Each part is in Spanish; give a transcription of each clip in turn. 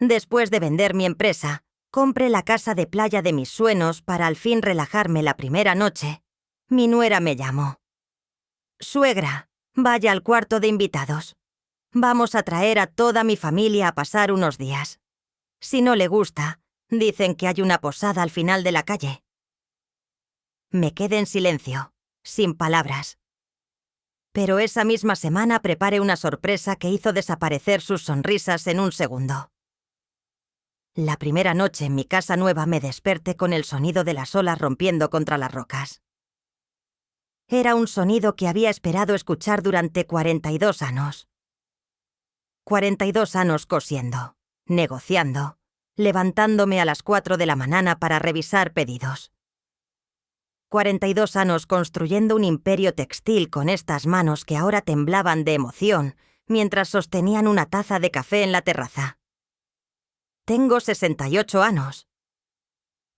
Después de vender mi empresa, compré la casa de playa de mis sueños para al fin relajarme la primera noche. Mi nuera me llamó. «Suegra, vaya al cuarto de invitados. Vamos a traer a toda mi familia a pasar unos días. Si no le gusta, dicen que hay una posada al final de la calle». Me quedé en silencio, sin palabras. Pero esa misma semana preparé una sorpresa que hizo desaparecer sus sonrisas en un segundo. La primera noche en mi casa nueva me desperté con el sonido de las olas rompiendo contra las rocas. Era un sonido que había esperado escuchar durante 42 años. 42 años cosiendo, negociando, levantándome a las 4 de la mañana para revisar pedidos. 42 años construyendo un imperio textil con estas manos que ahora temblaban de emoción mientras sostenían una taza de café en la terraza. Tengo 68 años.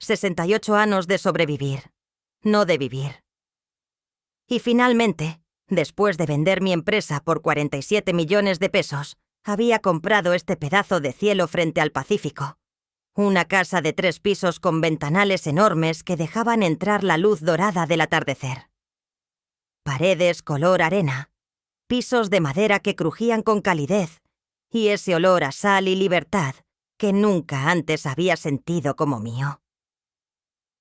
68 años de sobrevivir, no de vivir. Y finalmente, después de vender mi empresa por 47 millones de pesos, había comprado este pedazo de cielo frente al Pacífico. Una casa de 3 pisos con ventanales enormes que dejaban entrar la luz dorada del atardecer. Paredes color arena, pisos de madera que crujían con calidez y ese olor a sal y libertad que nunca antes había sentido como mío.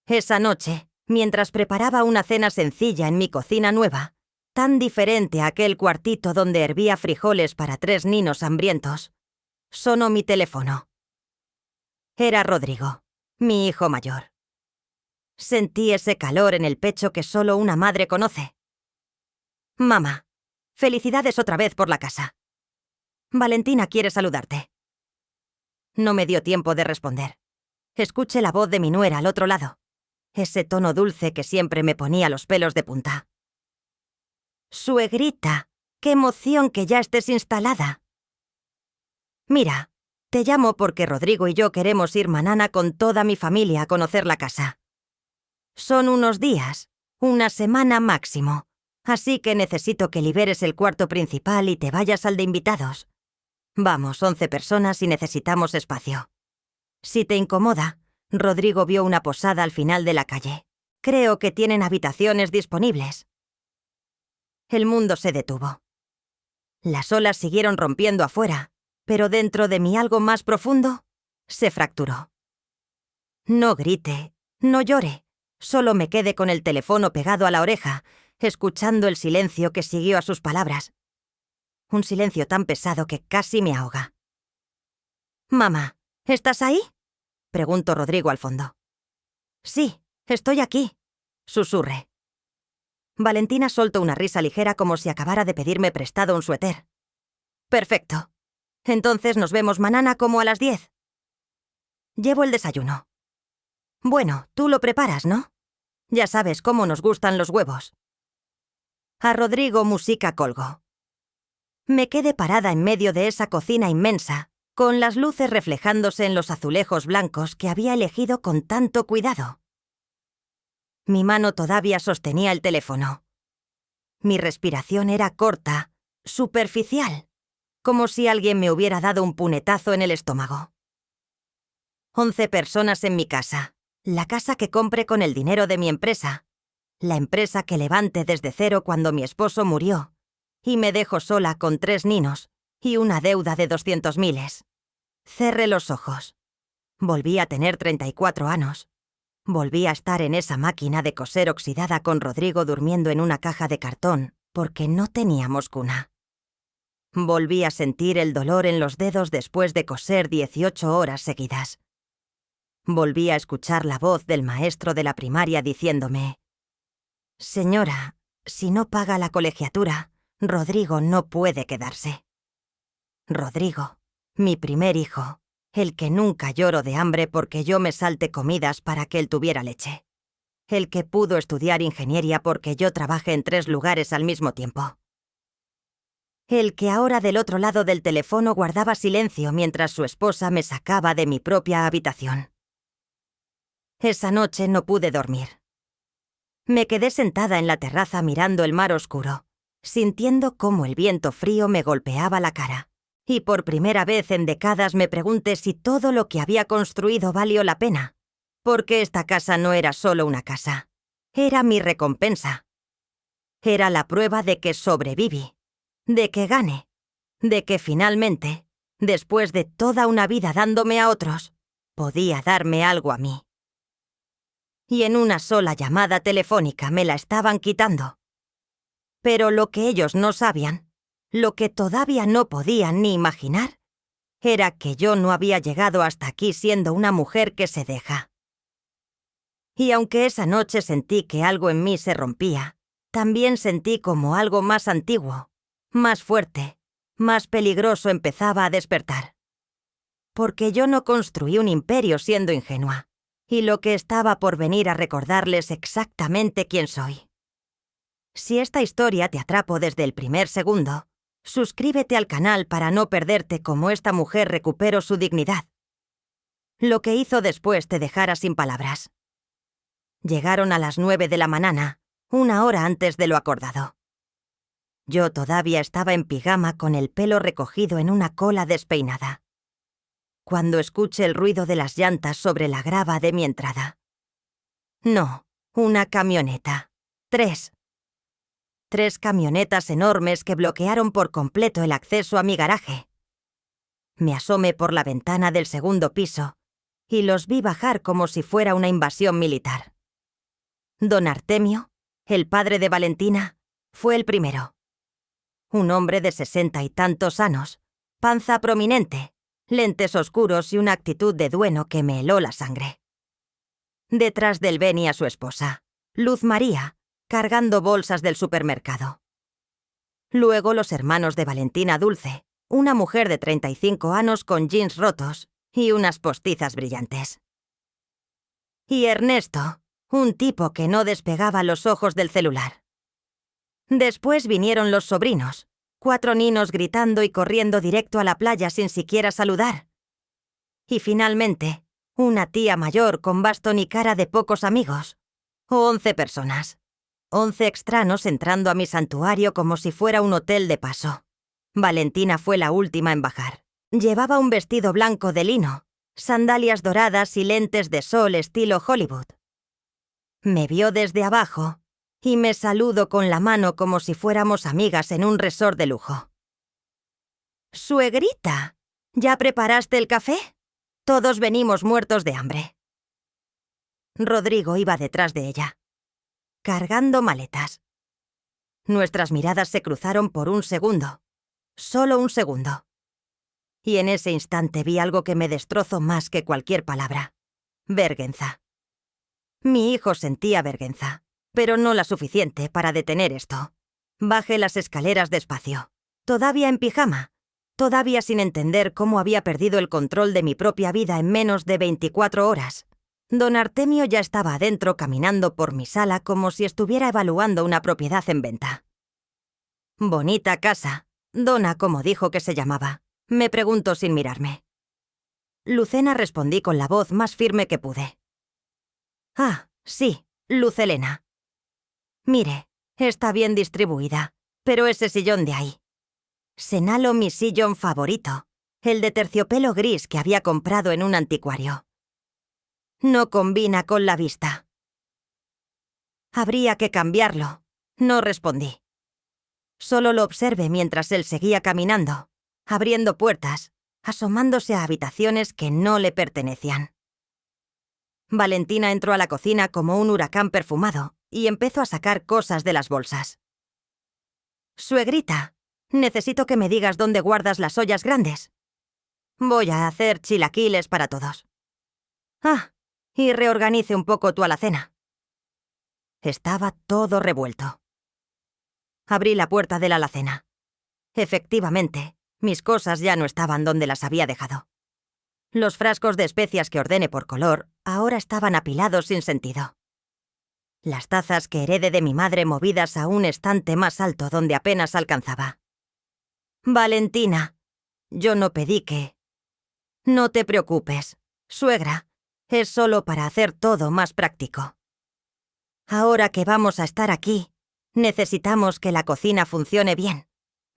Esa noche, mientras preparaba una cena sencilla en mi cocina nueva, tan diferente a aquel cuartito donde hervía frijoles para 3 niños hambrientos, sonó mi teléfono. Era Rodrigo, mi hijo mayor. Sentí ese calor en el pecho que solo una madre conoce. «Mamá, felicidades otra vez por la casa. Valentina quiere saludarte». No me dio tiempo de responder. Escuché la voz de mi nuera al otro lado, ese tono dulce que siempre me ponía los pelos de punta. «Suegrita, qué emoción que ya estés instalada. Mira, te llamo porque Rodrigo y yo queremos ir mañana con toda mi familia a conocer la casa. Son unos días, una semana máximo, así que necesito que liberes el cuarto principal y te vayas al de invitados. Vamos, 11 personas y necesitamos espacio. Si te incomoda, Rodrigo vio una posada al final de la calle. Creo que tienen habitaciones disponibles». El mundo se detuvo. Las olas siguieron rompiendo afuera, pero dentro de mí algo más profundo se fracturó. No grite, no llore, solo me quedé con el teléfono pegado a la oreja, escuchando el silencio que siguió a sus palabras. Un silencio tan pesado que casi me ahoga. «Mamá, ¿estás ahí?», preguntó Rodrigo al fondo. «Sí, estoy aquí», susurré. Valentina soltó una risa ligera como si acabara de pedirme prestado un suéter. «Perfecto. Entonces nos vemos mañana como a las 10. Llevo el desayuno». «Bueno, tú lo preparas, ¿no? Ya sabes cómo nos gustan los huevos». A Rodrigo música colgó. Me quedé parada en medio de esa cocina inmensa, con las luces reflejándose en los azulejos blancos que había elegido con tanto cuidado. Mi mano todavía sostenía el teléfono. Mi respiración era corta, superficial, como si alguien me hubiera dado un puñetazo en el estómago. 11 personas en mi casa, la casa que compré con el dinero de mi empresa, la empresa que levanté desde cero cuando mi esposo murió, y me dejó sola con 3 niños y una deuda de 200.000. Cerré los ojos. Volví a tener 34 años. Volví a estar en esa máquina de coser oxidada con Rodrigo durmiendo en una caja de cartón porque no teníamos cuna. Volví a sentir el dolor en los dedos después de coser 18 horas seguidas. Volví a escuchar la voz del maestro de la primaria diciéndome: «Señora, si no paga la colegiatura, Rodrigo no puede quedarse». Rodrigo, mi primer hijo, el que nunca lloró de hambre porque yo me salte comidas para que él tuviera leche. El que pudo estudiar ingeniería porque yo trabajé en 3 lugares al mismo tiempo. El que ahora del otro lado del teléfono guardaba silencio mientras su esposa me sacaba de mi propia habitación. Esa noche no pude dormir. Me quedé sentada en la terraza mirando el mar oscuro, sintiendo cómo el viento frío me golpeaba la cara. Y por primera vez en décadas me pregunté si todo lo que había construido valió la pena, porque esta casa no era solo una casa, era mi recompensa. Era la prueba de que sobreviví, de que gané, de que finalmente, después de toda una vida dándome a otros, podía darme algo a mí. Y en una sola llamada telefónica me la estaban quitando. Pero lo que ellos no sabían, lo que todavía no podían ni imaginar, era que yo no había llegado hasta aquí siendo una mujer que se deja. Y aunque esa noche sentí que algo en mí se rompía, también sentí como algo más antiguo, más fuerte, más peligroso empezaba a despertar. Porque yo no construí un imperio siendo ingenua, y lo que estaba por venir a recordarles exactamente quién soy. Si esta historia te atrapó desde el primer segundo, suscríbete al canal para no perderte cómo esta mujer recuperó su dignidad. Lo que hizo después te dejara sin palabras. Llegaron a las 9 de la mañana, 1 hora antes de lo acordado. Yo todavía estaba en pijama con el pelo recogido en una cola despeinada. Cuando escuché el ruido de las llantas sobre la grava de mi entrada. No, una camioneta. 3. 3 camionetas enormes que bloquearon por completo el acceso a mi garaje. Me asomé por la ventana del segundo piso y los vi bajar como si fuera una invasión militar. Don Artemio, el padre de Valentina, fue el primero. Un hombre de 60 y tantos años, panza prominente, lentes oscuros y una actitud de dueno que me heló la sangre. Detrás del venía su esposa, Luz María, cargando bolsas del supermercado. Luego los hermanos de Valentina Dulce, una mujer de 35 años con jeans rotos y unas postizas brillantes. Y Ernesto, un tipo que no despegaba los ojos del celular. Después vinieron los sobrinos, 4 niños gritando y corriendo directo a la playa sin siquiera saludar. Y finalmente, una tía mayor con bastón y cara de pocos amigos. 11 personas. 11 extraños entrando a mi santuario como si fuera un hotel de paso. Valentina fue la última en bajar. Llevaba un vestido blanco de lino, sandalias doradas y lentes de sol estilo Hollywood. Me vio desde abajo y me saludó con la mano como si fuéramos amigas en un resort de lujo. «Suegrita, ¿ya preparaste el café? Todos venimos muertos de hambre». Rodrigo iba detrás de ella, cargando maletas. Nuestras miradas se cruzaron por un segundo, solo un segundo. Y en ese instante vi algo que me destrozó más que cualquier palabra. Vergüenza. Mi hijo sentía vergüenza, pero no la suficiente para detener esto. Bajé las escaleras despacio, todavía en pijama, todavía sin entender cómo había perdido el control de mi propia vida en menos de 24 horas. Don Artemio ya estaba adentro caminando por mi sala como si estuviera evaluando una propiedad en venta. «Bonita casa», Dona, como dijo que se llamaba, me preguntó sin mirarme. Lucena, respondí con la voz más firme que pude. «Ah, sí, Lucelena. Mire, está bien distribuida, pero ese sillón de ahí. Señalo mi sillón favorito, el de terciopelo gris que había comprado en un anticuario. No combina con la vista». «Habría que cambiarlo», no respondí. Solo lo observé mientras él seguía caminando, abriendo puertas, asomándose a habitaciones que no le pertenecían. Valentina entró a la cocina como un huracán perfumado y empezó a sacar cosas de las bolsas. «Suegrita, necesito que me digas dónde guardas las ollas grandes. Voy a hacer chilaquiles para todos. Ah, y reorganice un poco tu alacena». Estaba todo revuelto. Abrí la puerta de la alacena. Efectivamente, mis cosas ya no estaban donde las había dejado. Los frascos de especias que ordené por color ahora estaban apilados sin sentido. Las tazas que heredé de mi madre movidas a un estante más alto donde apenas alcanzaba. «Valentina, yo no pedí que...». «No te preocupes, suegra, es solo para hacer todo más práctico. Ahora que vamos a estar aquí, necesitamos que la cocina funcione bien.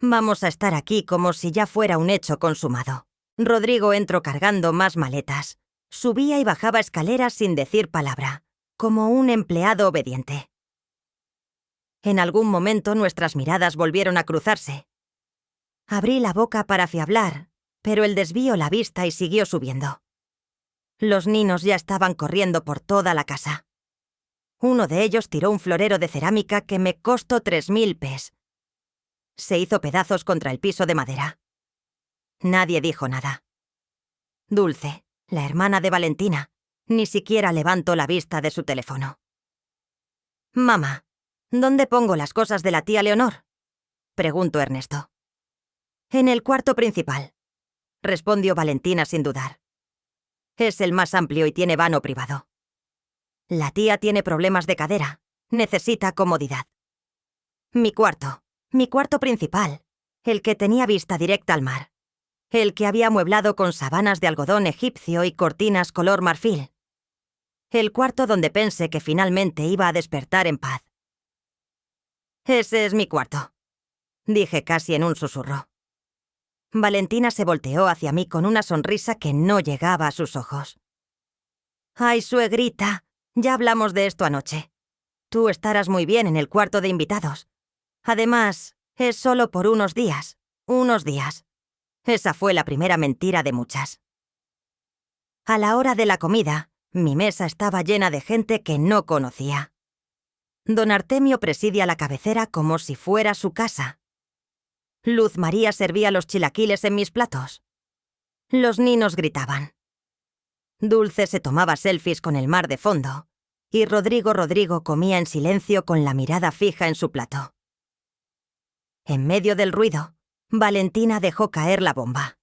Vamos a estar aquí como si ya fuera un hecho consumado. Rodrigo entró cargando más maletas. Subía y bajaba escaleras sin decir palabra, como un empleado obediente. En algún momento nuestras miradas volvieron a cruzarse. Abrí la boca para afiablar, pero él desvió la vista y siguió subiendo. Los ninos ya estaban corriendo por toda la casa. Uno de ellos tiró un florero de cerámica que me costó 3000 pes. Se hizo pedazos contra el piso de madera. Nadie dijo nada. Dulce, la hermana de Valentina, ni siquiera levantó la vista de su teléfono. «Mamá, ¿dónde pongo las cosas de la tía Leonor?», preguntó Ernesto. «En el cuarto principal», respondió Valentina sin dudar. «Es el más amplio y tiene vano privado. La tía tiene problemas de cadera, necesita comodidad. Mi cuarto principal, el que tenía vista directa al mar, el que había amueblado con sábanas de algodón egipcio y cortinas color marfil. El cuarto donde pensé que finalmente iba a despertar en paz. Ese es mi cuarto», dije casi en un susurro. Valentina se volteó hacia mí con una sonrisa que no llegaba a sus ojos. «Ay, suegrita, ya hablamos de esto anoche. Tú estarás muy bien en el cuarto de invitados. Además, es solo por unos días. Esa fue la primera mentira de muchas». A la hora de la comida, mi mesa estaba llena de gente que no conocía. Don Artemio presidia la cabecera como si fuera su casa. Luz María servía los chilaquiles en mis platos. Los ninos gritaban. Dulce se tomaba selfies con el mar de fondo, y Rodrigo comía en silencio con la mirada fija en su plato. En medio del ruido, Valentina dejó caer la bomba.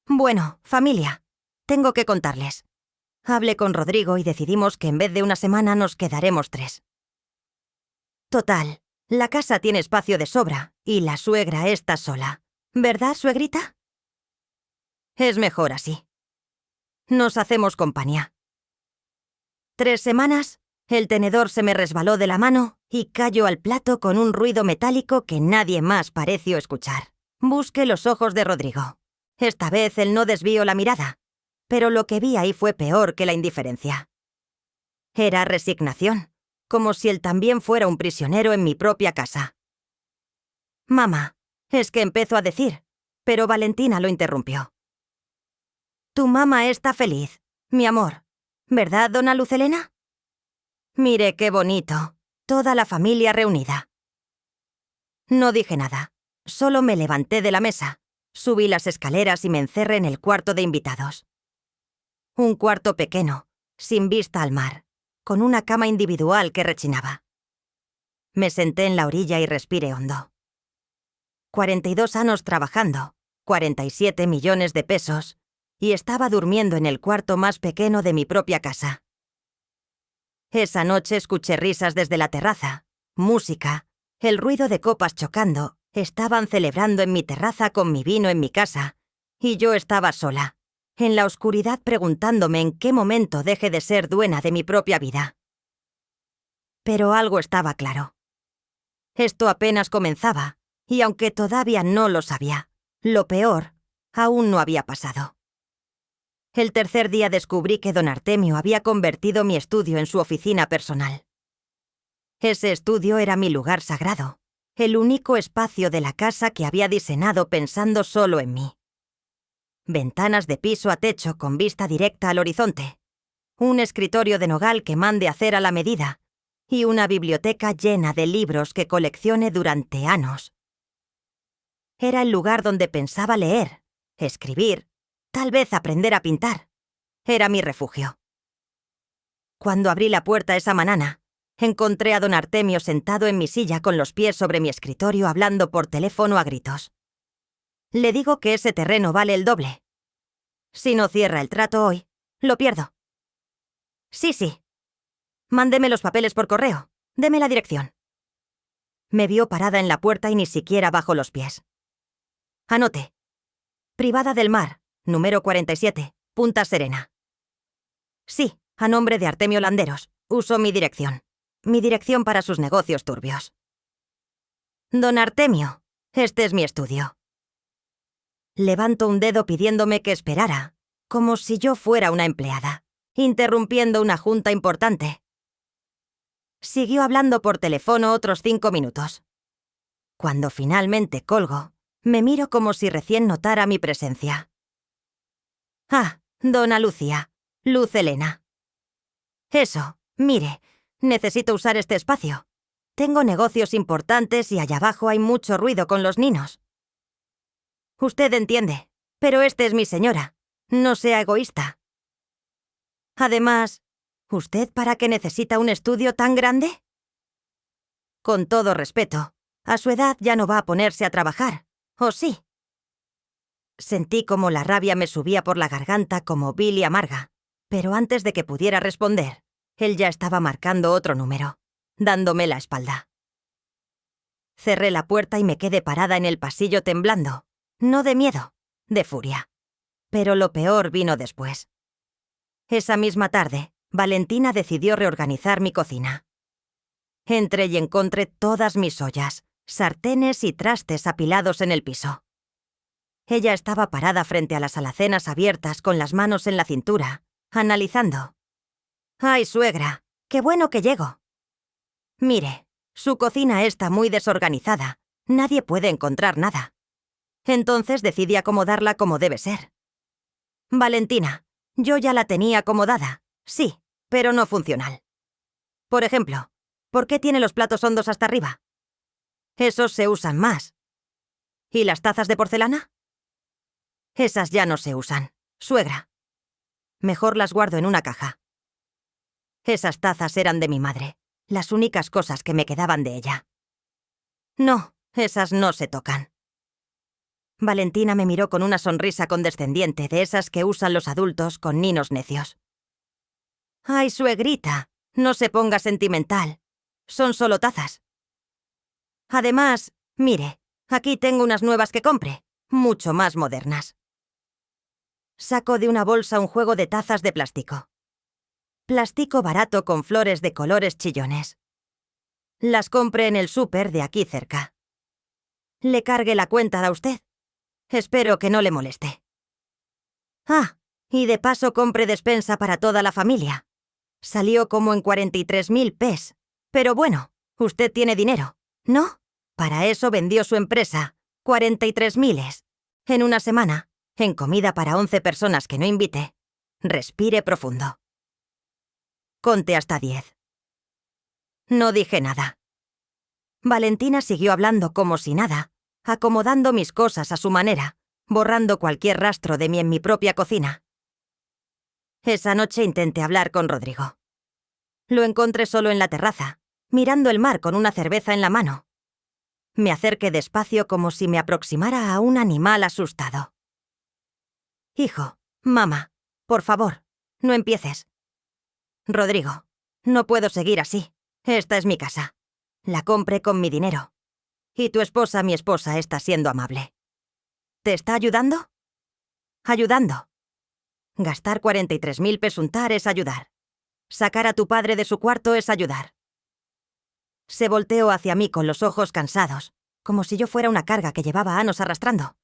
«Bueno, familia, tengo que contarles. Hablé con Rodrigo y decidimos que en vez de una semana nos quedaremos 3. Total, la casa tiene espacio de sobra y la suegra está sola. ¿Verdad, suegrita? Es mejor así. Nos hacemos compañía. 3 semanas, el tenedor se me resbaló de la mano y cayó al plato con un ruido metálico que nadie más pareció escuchar. Busqué los ojos de Rodrigo. Esta vez él no desvió la mirada, pero lo que vi ahí fue peor que la indiferencia. Era resignación, como si él también fuera un prisionero en mi propia casa. «Mamá, es que empezó a decir», pero Valentina lo interrumpió. «Tu mamá está feliz, mi amor, ¿verdad, dona Lucelena? Mire qué bonito, toda la familia reunida». No dije nada, solo me levanté de la mesa, subí las escaleras y me encerré en el cuarto de invitados. Un cuarto pequeño, sin vista al mar, con una cama individual que rechinaba. Me senté en la orilla y respiré hondo. 42 años trabajando, 47 millones de pesos, y estaba durmiendo en el cuarto más pequeño de mi propia casa. Esa noche escuché risas desde la terraza, música, el ruido de copas chocando. Estaban celebrando en mi terraza con mi vino en mi casa, y yo estaba sola, en la oscuridad preguntándome en qué momento deje de ser dueña de mi propia vida. Pero algo estaba claro. Esto apenas comenzaba, y aunque todavía no lo sabía, lo peor aún no había pasado. El tercer día descubrí que don Artemio había convertido mi estudio en su oficina personal. Ese estudio era mi lugar sagrado, el único espacio de la casa que había diseñado pensando solo en mí. Ventanas de piso a techo con vista directa al horizonte, un escritorio de nogal que mande hacer a la medida y una biblioteca llena de libros que coleccioné durante años. Era el lugar donde pensaba leer, escribir, tal vez aprender a pintar. Era mi refugio. Cuando abrí la puerta esa mañana, encontré a don Artemio sentado en mi silla con los pies sobre mi escritorio hablando por teléfono a gritos. Le digo que ese terreno vale el doble. Si no cierra el trato hoy, lo pierdo. Sí. Mándeme los papeles por correo. Deme la dirección. Me vio parada en la puerta y ni siquiera bajo los pies. Anote. Privada del Mar, número 47, Punta Serena. Sí, a nombre de Artemio Landeros. Uso mi dirección. Mi dirección para sus negocios turbios. Don Artemio, Este es mi estudio. Levanto un dedo pidiéndome que esperara, como si yo fuera una empleada, interrumpiendo una junta importante. Siguió hablando por teléfono otros 5 minutos. Cuando finalmente colgo, me miro como si recién notara mi presencia. Ah, dona Lucía, Luz Helena. Eso, mire, necesito usar este espacio. Tengo negocios importantes y allá abajo hay mucho ruido con los niños. Usted entiende, pero este es mi señora. No sea egoísta. Además, ¿usted para qué necesita un estudio tan grande? Con todo respeto, a su edad ya no va a ponerse a trabajar, ¿o sí? Sentí como la rabia me subía por la garganta como Billy amarga, pero antes de que pudiera responder, él ya estaba marcando otro número, dándome la espalda. Cerré la puerta y me quedé parada en el pasillo temblando, no de miedo, de furia. Pero lo peor vino después. Esa misma tarde, Valentina decidió reorganizar mi cocina. Entré y encontré todas mis ollas, sartenes y trastes apilados en el piso. Ella estaba parada frente a las alacenas abiertas con las manos en la cintura, analizando. «Ay, suegra, qué bueno que llego. Mire, su cocina está muy desorganizada, nadie puede encontrar nada». Entonces decidí acomodarla como debe ser. «Valentina, yo ya la tenía acomodada, sí, pero no funcional. Por ejemplo, ¿por qué tiene los platos hondos hasta arriba? Esos se usan más. ¿Y las tazas de porcelana? Esas ya no se usan, suegra. Mejor las guardo en una caja. Esas tazas eran de mi madre, las únicas cosas que me quedaban de ella. No, esas no se tocan». Valentina me miró con una sonrisa condescendiente de esas que usan los adultos con niños necios. «Ay, suegrita, no se ponga sentimental. Son solo tazas. Además, mire, aquí tengo unas nuevas que compré, mucho más modernas». Saco de una bolsa un juego de tazas de plástico. Plástico barato con flores de colores chillones. Las compré en el súper de aquí cerca. Le cargue la cuenta a usted. Espero que no le moleste. Ah, y de paso compre despensa para toda la familia. Salió como en 43.000 pes. Pero bueno, usted tiene dinero, ¿no? Para eso vendió su empresa, 43.000 en una semana, en comida para 11 personas que no invite. Respire profundo. Conte hasta 10. No dije nada. Valentina siguió hablando como si nada, acomodando mis cosas a su manera, borrando cualquier rastro de mí en mi propia cocina. Esa noche intenté hablar con Rodrigo. Lo encontré solo en la terraza, mirando el mar con una cerveza en la mano. Me acerqué despacio como si me aproximara a un animal asustado. «Hijo, mamá, por favor, no empieces. Rodrigo, no puedo seguir así. Esta es mi casa. La compré con mi dinero. Y tu esposa, mi esposa, está siendo amable. ¿Te está ayudando? Ayudando. Gastar 43.000 pesuntar es ayudar. Sacar a tu padre de su cuarto es ayudar». Se volteó hacia mí con los ojos cansados, como si yo fuera una carga que llevaba años arrastrando.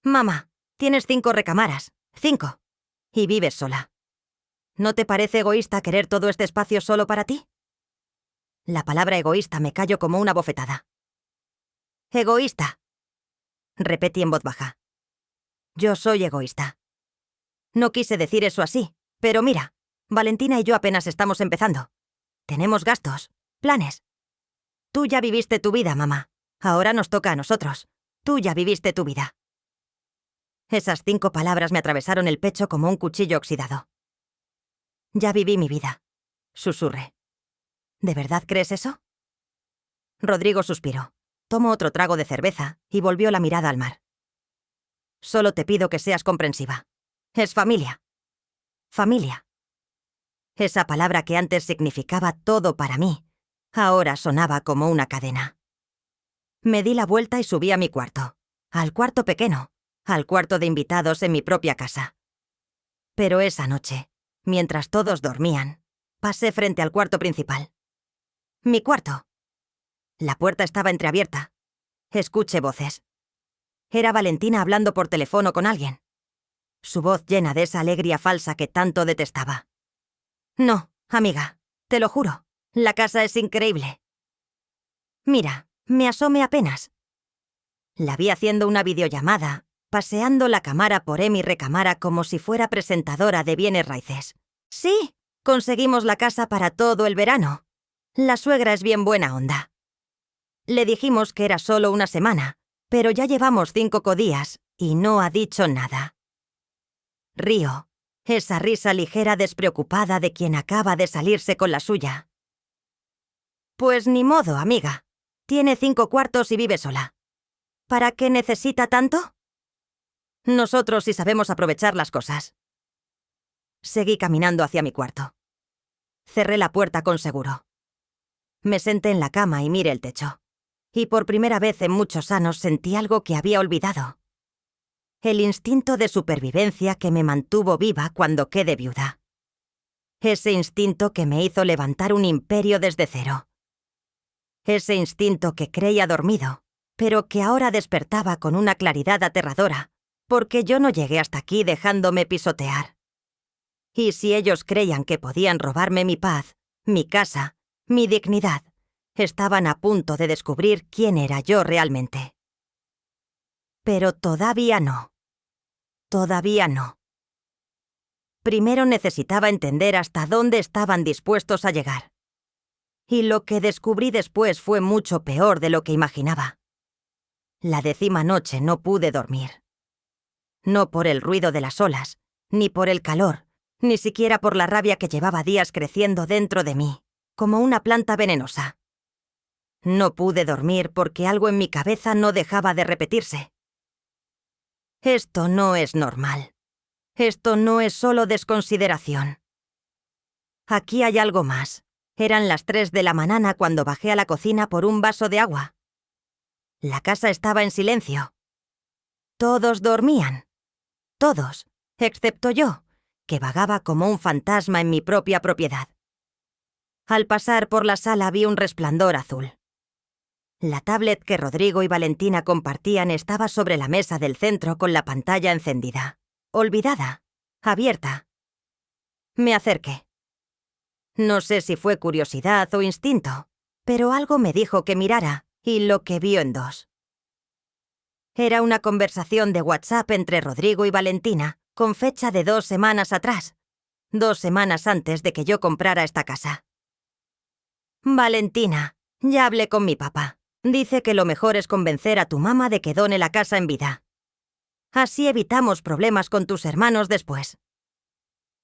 «Mamá, tienes 5 recámaras, 5. Y vives sola. ¿No te parece egoísta querer todo este espacio solo para ti?» La palabra egoísta me cayó como una bofetada. «Egoísta», repetí en voz baja. «Yo soy egoísta. No quise decir eso así, pero mira, Valentina y yo apenas estamos empezando. Tenemos gastos, planes. Tú ya viviste tu vida, mamá. Ahora nos toca a nosotros. Tú ya viviste tu vida». Esas 5 palabras me atravesaron el pecho como un cuchillo oxidado. «Ya viví mi vida», susurré. «¿De verdad crees eso?» Rodrigo suspiró, tomó otro trago de cerveza y volvió la mirada al mar. «Solo te pido que seas comprensiva. Es familia. Familia». Esa palabra que antes significaba todo para mí, ahora sonaba como una cadena. Me di la vuelta y subí a mi cuarto, al cuarto pequeño, al cuarto de invitados en mi propia casa. Pero esa noche, mientras todos dormían, pasé frente al cuarto principal. Mi cuarto. La puerta estaba entreabierta. Escuché voces. Era Valentina hablando por teléfono con alguien. Su voz llena de esa alegría falsa que tanto detestaba. No, amiga, te lo juro. La casa es increíble. Mira, me asomé apenas. La vi haciendo una videollamada, paseando la cámara por mi recámara como si fuera presentadora de bienes raíces. Sí, conseguimos la casa para todo el verano. La suegra es bien buena onda. Le dijimos que era solo una semana, pero ya llevamos 5 días y no ha dicho nada. Río, esa risa ligera despreocupada de quien acaba de salirse con la suya. Pues ni modo, amiga. Tiene 5 cuartos y vive sola. ¿Para qué necesita tanto? Nosotros sí sabemos aprovechar las cosas. Seguí caminando hacia mi cuarto. Cerré la puerta con seguro. Me senté en la cama y miré el techo. Y por primera vez en muchos años sentí algo que había olvidado. El instinto de supervivencia que me mantuvo viva cuando quedé viuda. Ese instinto que me hizo levantar un imperio desde cero. Ese instinto que creía dormido, pero que ahora despertaba con una claridad aterradora, porque yo no llegué hasta aquí dejándome pisotear. Y si ellos creían que podían robarme mi paz, mi casa, mi dignidad, estaban a punto de descubrir quién era yo realmente. Pero todavía no. Todavía no. Primero necesitaba entender hasta dónde estaban dispuestos a llegar. Y lo que descubrí después fue mucho peor de lo que imaginaba. La 10ª noche no pude dormir. No por el ruido de las olas, ni por el calor, ni siquiera por la rabia que llevaba días creciendo dentro de mí, como una planta venenosa. No pude dormir porque algo en mi cabeza no dejaba de repetirse. Esto no es normal. Esto no es solo desconsideración. Aquí hay algo más. Eran las 3 de la mañana cuando bajé a la cocina por un vaso de agua. La casa estaba en silencio. Todos dormían. Todos, excepto yo, que vagaba como un fantasma en mi propia propiedad. Al pasar por la sala vi un resplandor azul. La tablet que Rodrigo y Valentina compartían estaba sobre la mesa del centro con la pantalla encendida. Olvidada. Abierta. Me acerqué. No sé si fue curiosidad o instinto, pero algo me dijo que mirara, y lo que vio en 2. Era una conversación de WhatsApp entre Rodrigo y Valentina, con fecha de 2 semanas atrás, 2 semanas antes de que yo comprara esta casa. Valentina, ya hablé con mi papá. Dice que lo mejor es convencer a tu mamá de que done la casa en vida. Así evitamos problemas con tus hermanos después.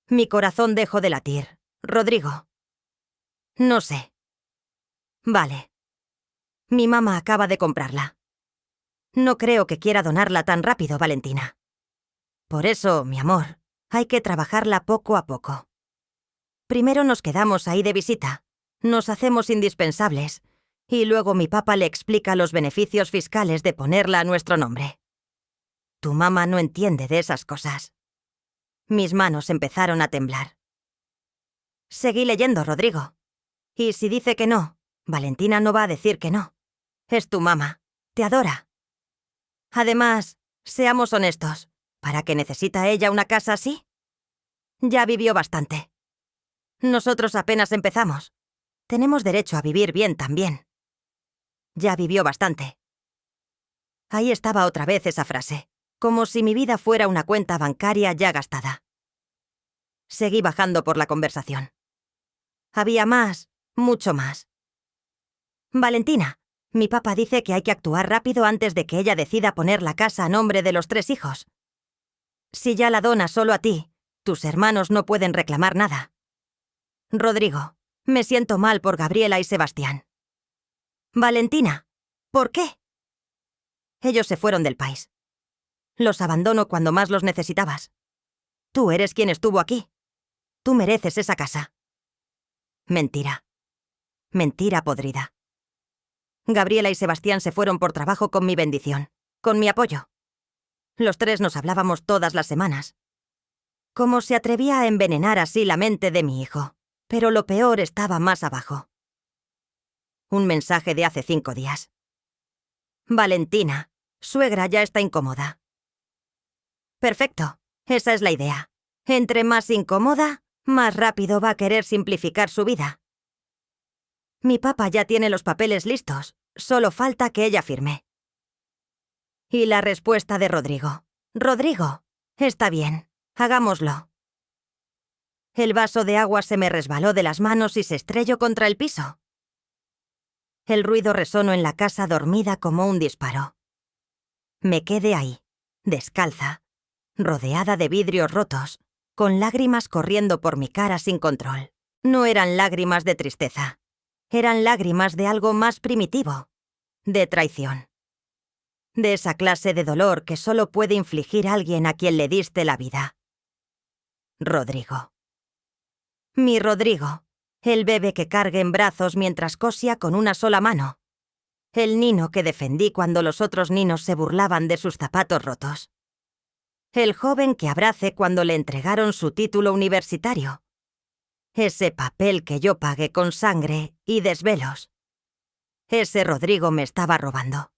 Mi corazón dejó de latir. Rodrigo. No sé. Vale. Mi mamá acaba de comprarla. No creo que quiera donarla tan rápido, Valentina. Por eso, mi amor, hay que trabajarla poco a poco. Primero nos quedamos ahí de visita, nos hacemos indispensables, y luego mi papá le explica los beneficios fiscales de ponerla a nuestro nombre. Tu mamá no entiende de esas cosas. Mis manos empezaron a temblar. Seguí leyendo, Rodrigo. Y si dice que no, Valentina no va a decir que no. Es tu mamá. Te adora. Además, seamos honestos. ¿Para qué necesita ella una casa así? Ya vivió bastante. Nosotros apenas empezamos. Tenemos derecho a vivir bien también. Ya vivió bastante. Ahí estaba otra vez esa frase, como si mi vida fuera una cuenta bancaria ya gastada. Seguí bajando por la conversación. Había más, mucho más. Valentina, mi papá dice que hay que actuar rápido antes de que ella decida poner la casa a nombre de los 3 hijos. Si ya la dona solo a ti, tus hermanos no pueden reclamar nada. Rodrigo, me siento mal por Gabriela y Sebastián. Valentina, ¿por qué? Ellos se fueron del país. Los abandono cuando más los necesitabas. Tú eres quien estuvo aquí. Tú mereces esa casa. Mentira. Mentira podrida. Gabriela y Sebastián se fueron por trabajo con mi bendición, con mi apoyo. Los 3 nos hablábamos todas las semanas. Como se atrevía a envenenar así la mente de mi hijo. Pero lo peor estaba más abajo. Un mensaje de hace 5 días. Valentina, suegra ya está incómoda. Perfecto, esa es la idea. Entre más incómoda, más rápido va a querer simplificar su vida. Mi papá ya tiene los papeles listos, solo falta que ella firme. Y la respuesta de Rodrigo. Rodrigo, está bien, hagámoslo. El vaso de agua se me resbaló de las manos y se estrelló contra el piso. El ruido resonó en la casa dormida como un disparo. Me quedé ahí, descalza, rodeada de vidrios rotos, con lágrimas corriendo por mi cara sin control. No eran lágrimas de tristeza, eran lágrimas de algo más primitivo, de traición. De esa clase de dolor que solo puede infligir alguien a quien le diste la vida. Rodrigo. Mi Rodrigo, el bebé que cargué en brazos mientras cosía con una sola mano. El nino que defendí cuando los otros ninos se burlaban de sus zapatos rotos. El joven que abracé cuando le entregaron su título universitario. Ese papel que yo pagué con sangre y desvelos. Ese Rodrigo me estaba robando.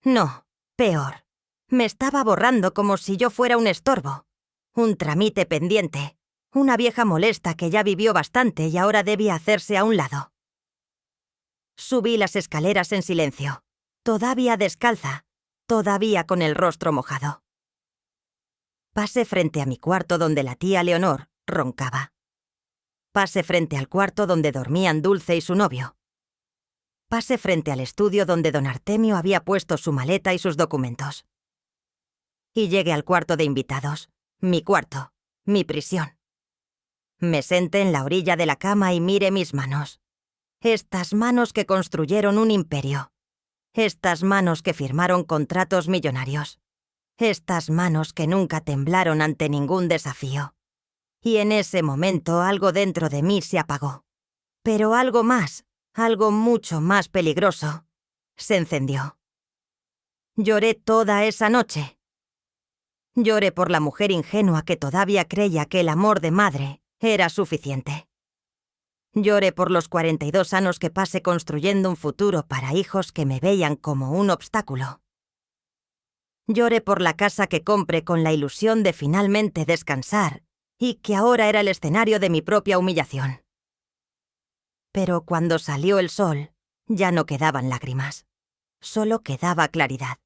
No, peor. Me estaba borrando como si yo fuera un estorbo. Un trámite pendiente. Una vieja molesta que ya vivió bastante y ahora debía hacerse a un lado. Subí las escaleras en silencio, todavía descalza, todavía con el rostro mojado. Pasé frente a mi cuarto donde la tía Leonor roncaba. Pasé frente al cuarto donde dormían Dulce y su novio. Pasé frente al estudio donde don Artemio había puesto su maleta y sus documentos. Y llegué al cuarto de invitados, mi cuarto, mi prisión. Me senté en la orilla de la cama y miré mis manos. Estas manos que construyeron un imperio. Estas manos que firmaron contratos millonarios. Estas manos que nunca temblaron ante ningún desafío. Y en ese momento algo dentro de mí se apagó. Pero algo más, algo mucho más peligroso, se encendió. Lloré toda esa noche. Lloré por la mujer ingenua que todavía creía que el amor de madre era suficiente. Lloré por los 42 años que pasé construyendo un futuro para hijos que me veían como un obstáculo. Lloré por la casa que compré con la ilusión de finalmente descansar y que ahora era el escenario de mi propia humillación. Pero cuando salió el sol, ya no quedaban lágrimas. Solo quedaba claridad.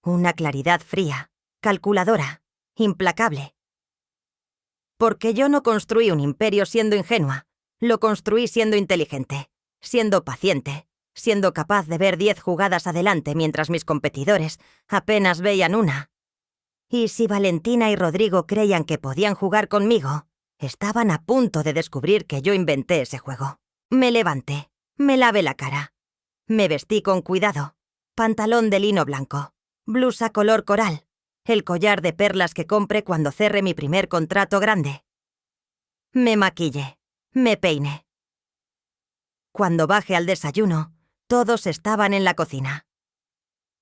Una claridad fría, calculadora, implacable. Porque yo no construí un imperio siendo ingenua, lo construí siendo inteligente, siendo paciente, siendo capaz de ver 10 jugadas adelante mientras mis competidores apenas veían una. Y si Valentina y Rodrigo creían que podían jugar conmigo, estaban a punto de descubrir que yo inventé ese juego. Me levanté, me lavé la cara. Me vestí con cuidado, pantalón de lino blanco, blusa color coral, el collar de perlas que compré cuando cerré mi primer contrato grande. Me maquillé, me peiné. Cuando bajé al desayuno, todos estaban en la cocina.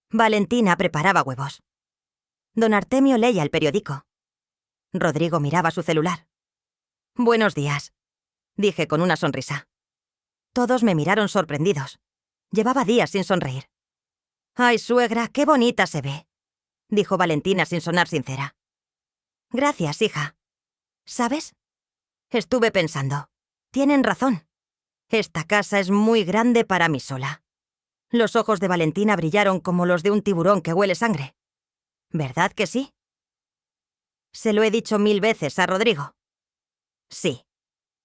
Valentina preparaba huevos. Don Artemio leía el periódico. Rodrigo miraba su celular. «Buenos días», dije con una sonrisa. Todos me miraron sorprendidos. Llevaba días sin sonreír. «Ay, suegra, qué bonita se ve», dijo Valentina sin sonar sincera. «Gracias, hija. ¿Sabes? Estuve pensando. Tienen razón. Esta casa es muy grande para mí sola». Los ojos de Valentina brillaron como los de un tiburón que huele sangre. ¿Verdad que sí? Se lo he dicho 1000 veces a Rodrigo. Sí.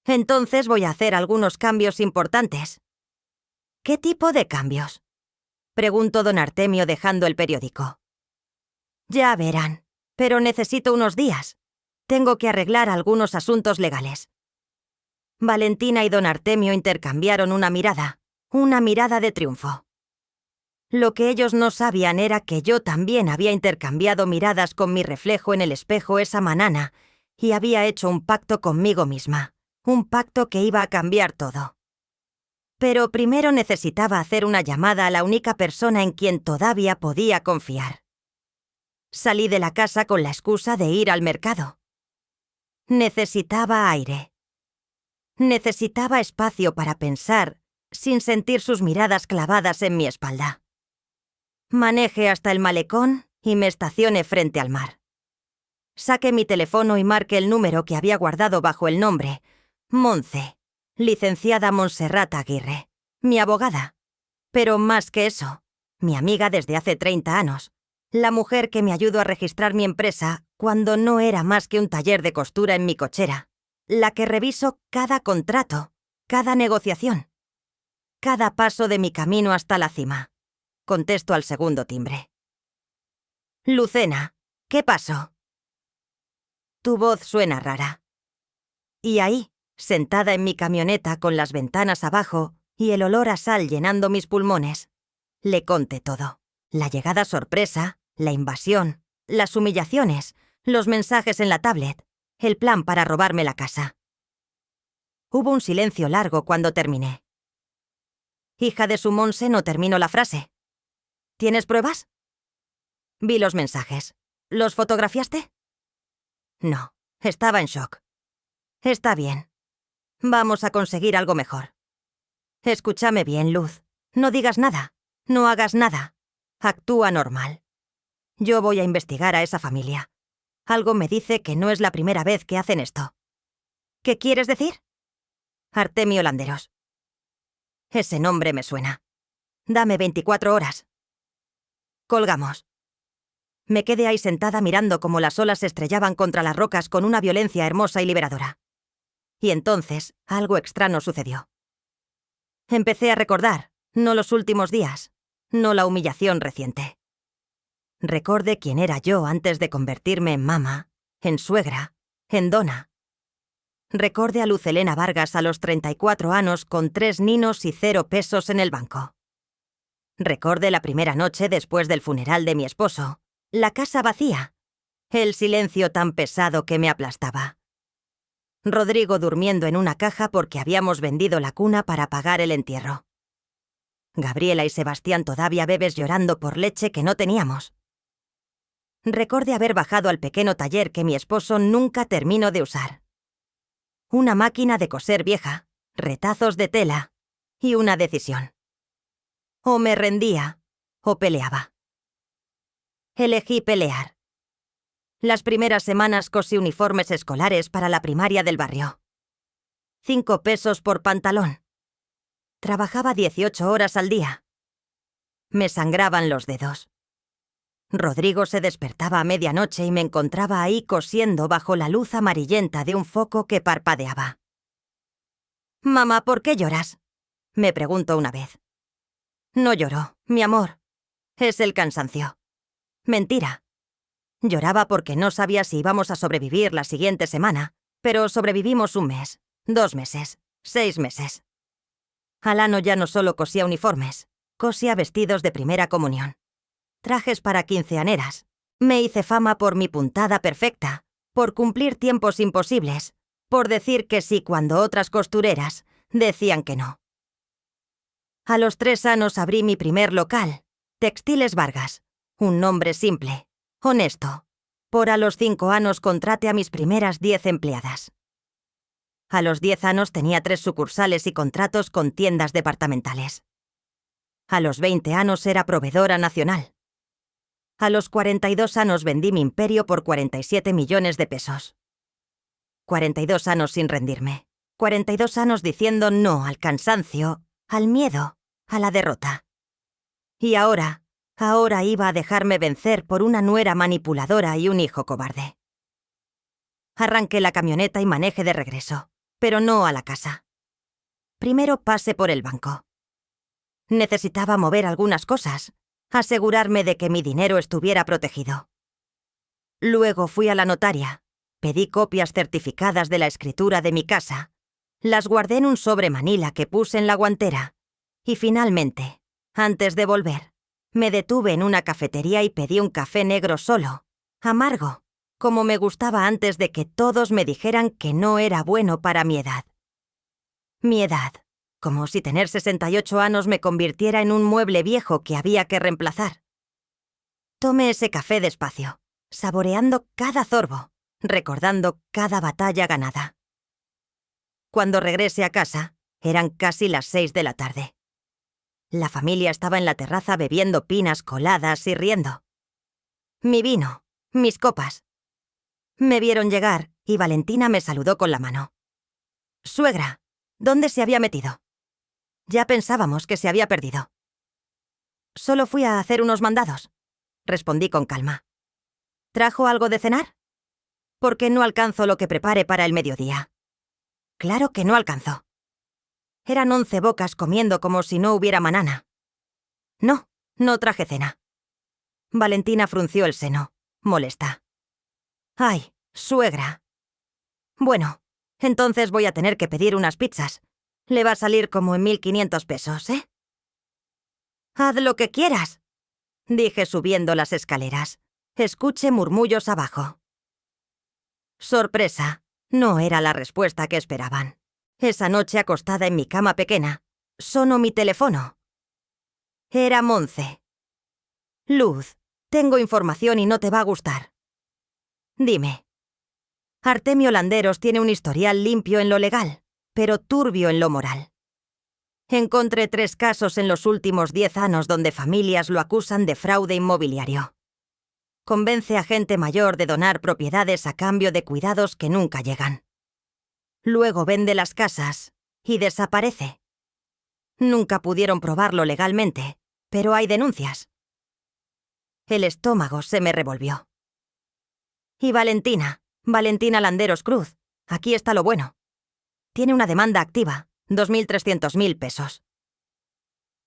Entonces voy a hacer algunos cambios importantes. ¿Qué tipo de cambios?, preguntó don Artemio dejando el periódico. Ya verán, pero necesito unos días. Tengo que arreglar algunos asuntos legales. Valentina y don Artemio intercambiaron una mirada de triunfo. Lo que ellos no sabían era que yo también había intercambiado miradas con mi reflejo en el espejo esa mañana y había hecho un pacto conmigo misma, un pacto que iba a cambiar todo. Pero primero necesitaba hacer una llamada a la única persona en quien todavía podía confiar. Salí de la casa con la excusa de ir al mercado. Necesitaba aire. Necesitaba espacio para pensar sin sentir sus miradas clavadas en mi espalda. Maneje hasta el malecón y me estacione frente al mar. Saque mi teléfono y marque el número que había guardado bajo el nombre Montse, licenciada Montserrat Aguirre, mi abogada. Pero más que eso, mi amiga desde hace 30 años, la mujer que me ayudó a registrar mi empresa cuando no era más que un taller de costura en mi cochera, la que reviso cada contrato, cada negociación, cada paso de mi camino hasta la cima. Contesto al segundo timbre. Lucena, ¿qué pasó? Tu voz suena rara. Y ahí, sentada en mi camioneta con las ventanas abajo y el olor a sal llenando mis pulmones, le conté todo. La llegada sorpresa, la invasión, las humillaciones, los mensajes en la tablet, el plan para robarme la casa. Hubo un silencio largo cuando terminé. Hija de su Montse, no termino la frase. ¿Tienes pruebas? Vi los mensajes. ¿Los fotografiaste? No, estaba en shock. Está bien. Vamos a conseguir algo mejor. Escúchame bien, Luz. No digas nada. No hagas nada. Actúa normal. Yo voy a investigar a esa familia. Algo me dice que no es la primera vez que hacen esto. ¿Qué quieres decir? Artemio Landeros. Ese nombre me suena. Dame 24 horas. Colgamos. Me quedé ahí sentada mirando cómo las olas se estrellaban contra las rocas con una violencia hermosa y liberadora. Y entonces, algo extraño sucedió. Empecé a recordar, no los últimos días, no la humillación reciente. Recordé quién era yo antes de convertirme en mamá, en suegra, en dona. Recordé a Luz Helena Vargas a los 34 años con 3 ninos y 0 pesos en el banco. Recordé la primera noche después del funeral de mi esposo, la casa vacía, el silencio tan pesado que me aplastaba. Rodrigo durmiendo en una caja porque habíamos vendido la cuna para pagar el entierro. Gabriela y Sebastián todavía bebés llorando por leche que no teníamos. Recordé haber bajado al pequeño taller que mi esposo nunca terminó de usar. Una máquina de coser vieja, retazos de tela y una decisión. O me rendía o peleaba. Elegí pelear. Las primeras semanas cosí uniformes escolares para la primaria del barrio. 5 pesos por pantalón. Trabajaba 18 horas al día. Me sangraban los dedos. Rodrigo se despertaba a medianoche y me encontraba ahí cosiendo bajo la luz amarillenta de un foco que parpadeaba. «Mamá, ¿por qué lloras?», me preguntó una vez. «No lloro, mi amor. Es el cansancio». Mentira. Lloraba porque no sabía si íbamos a sobrevivir la siguiente semana, pero sobrevivimos 1 mes, 2 meses, 6 meses. Al año ya no solo cosía uniformes, cosía vestidos de primera comunión. Trajes para quinceaneras. Me hice fama por mi puntada perfecta, por cumplir tiempos imposibles, por decir que sí cuando otras costureras decían que no. A los 3 años abrí mi primer local, Textiles Vargas, un nombre simple, honesto. Por a los 5 años contraté a mis primeras 10 empleadas. A los 10 años tenía 3 sucursales y contratos con tiendas departamentales. A los 20 años era proveedora nacional. A los 42 años vendí mi imperio por 47 millones de pesos. 42 años sin rendirme. 42 años diciendo no al cansancio, al miedo, a la derrota. Y ahora iba a dejarme vencer por una nuera manipuladora y un hijo cobarde. Arranqué la camioneta y manejé de regreso, pero no a la casa. Primero pasé por el banco. Necesitaba mover algunas cosas, asegurarme de que mi dinero estuviera protegido. Luego fui a la notaria, pedí copias certificadas de la escritura de mi casa, las guardé en un sobre manila que puse en la guantera, y finalmente, antes de volver, me detuve en una cafetería y pedí un café negro solo, amargo, como me gustaba antes de que todos me dijeran que no era bueno para mi edad. Mi edad. Como si tener 68 años me convirtiera en un mueble viejo que había que reemplazar. Tomé ese café despacio, saboreando cada sorbo, recordando cada batalla ganada. Cuando regresé a casa, eran casi las 6 de la tarde. La familia estaba en la terraza bebiendo pinas coladas y riendo. Mi vino, mis copas. Me vieron llegar y Valentina me saludó con la mano. «Suegra, ¿dónde se había metido?» Ya pensábamos que se había perdido. «Solo fui a hacer unos mandados», respondí con calma. «¿Trajo algo de cenar?» «Porque no alcanzo lo que prepare para el mediodía». «Claro que no alcanzó». Eran 11 bocas comiendo como si no hubiera manana. «No, no traje cena». Valentina frunció el seno, molesta. «Ay, suegra». «Bueno, entonces voy a tener que pedir unas pizzas. Le va a salir como en 1.500 pesos, ¿eh?» «Haz lo que quieras», dije subiendo las escaleras. Escuché murmullos abajo. Sorpresa, no era la respuesta que esperaban. Esa noche acostada en mi cama pequeña, sonó mi teléfono. Era Monse. «Luz, tengo información y no te va a gustar». «Dime». Artemio Landeros tiene un historial limpio en lo legal, pero turbio en lo moral. Encontré 3 casos en los últimos 10 años donde familias lo acusan de fraude inmobiliario. Convence a gente mayor de donar propiedades a cambio de cuidados que nunca llegan. Luego vende las casas y desaparece. Nunca pudieron probarlo legalmente, pero hay denuncias. El estómago se me revolvió. Y Valentina Landeros Cruz, aquí está lo bueno. Tiene una demanda activa, 2.300.000 pesos.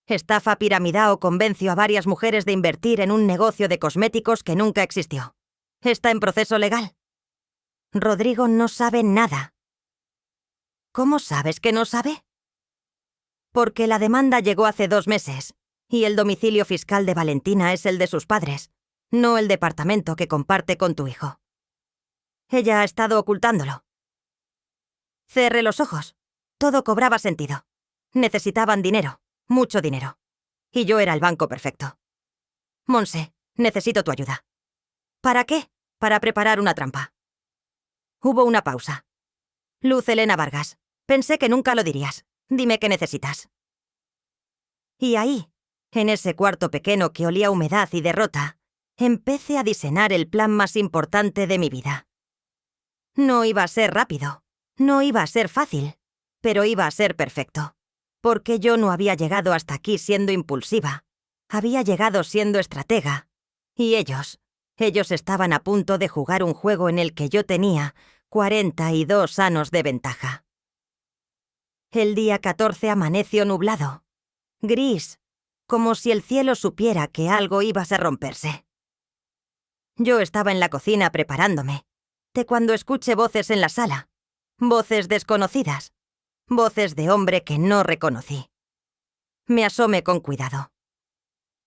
Estafa piramidal o convenció a varias mujeres de invertir en un negocio de cosméticos que nunca existió. Está en proceso legal. Rodrigo no sabe nada. ¿Cómo sabes que no sabe? Porque la demanda llegó hace 2 meses, y el domicilio fiscal de Valentina es el de sus padres, no el departamento que comparte con tu hijo. Ella ha estado ocultándolo. Cerré los ojos. Todo cobraba sentido. Necesitaban dinero, mucho dinero. Y yo era el banco perfecto. «Monse, necesito tu ayuda». «¿Para qué?» «Para preparar una trampa». Hubo una pausa. «Luz Helena Vargas, pensé que nunca lo dirías. Dime qué necesitas». Y ahí, en ese cuarto pequeño que olía a humedad y derrota, empecé a diseñar el plan más importante de mi vida. No iba a ser rápido, no iba a ser fácil, pero iba a ser perfecto. Porque yo no había llegado hasta aquí siendo impulsiva. Había llegado siendo estratega. Y ellos estaban a punto de jugar un juego en el que yo tenía 42 años de ventaja. El día 14 amaneció nublado, gris, como si el cielo supiera que algo iba a romperse. Yo estaba en la cocina preparándome, de cuando escuché voces en la sala, voces desconocidas, voces de hombre que no reconocí. Me asomé con cuidado.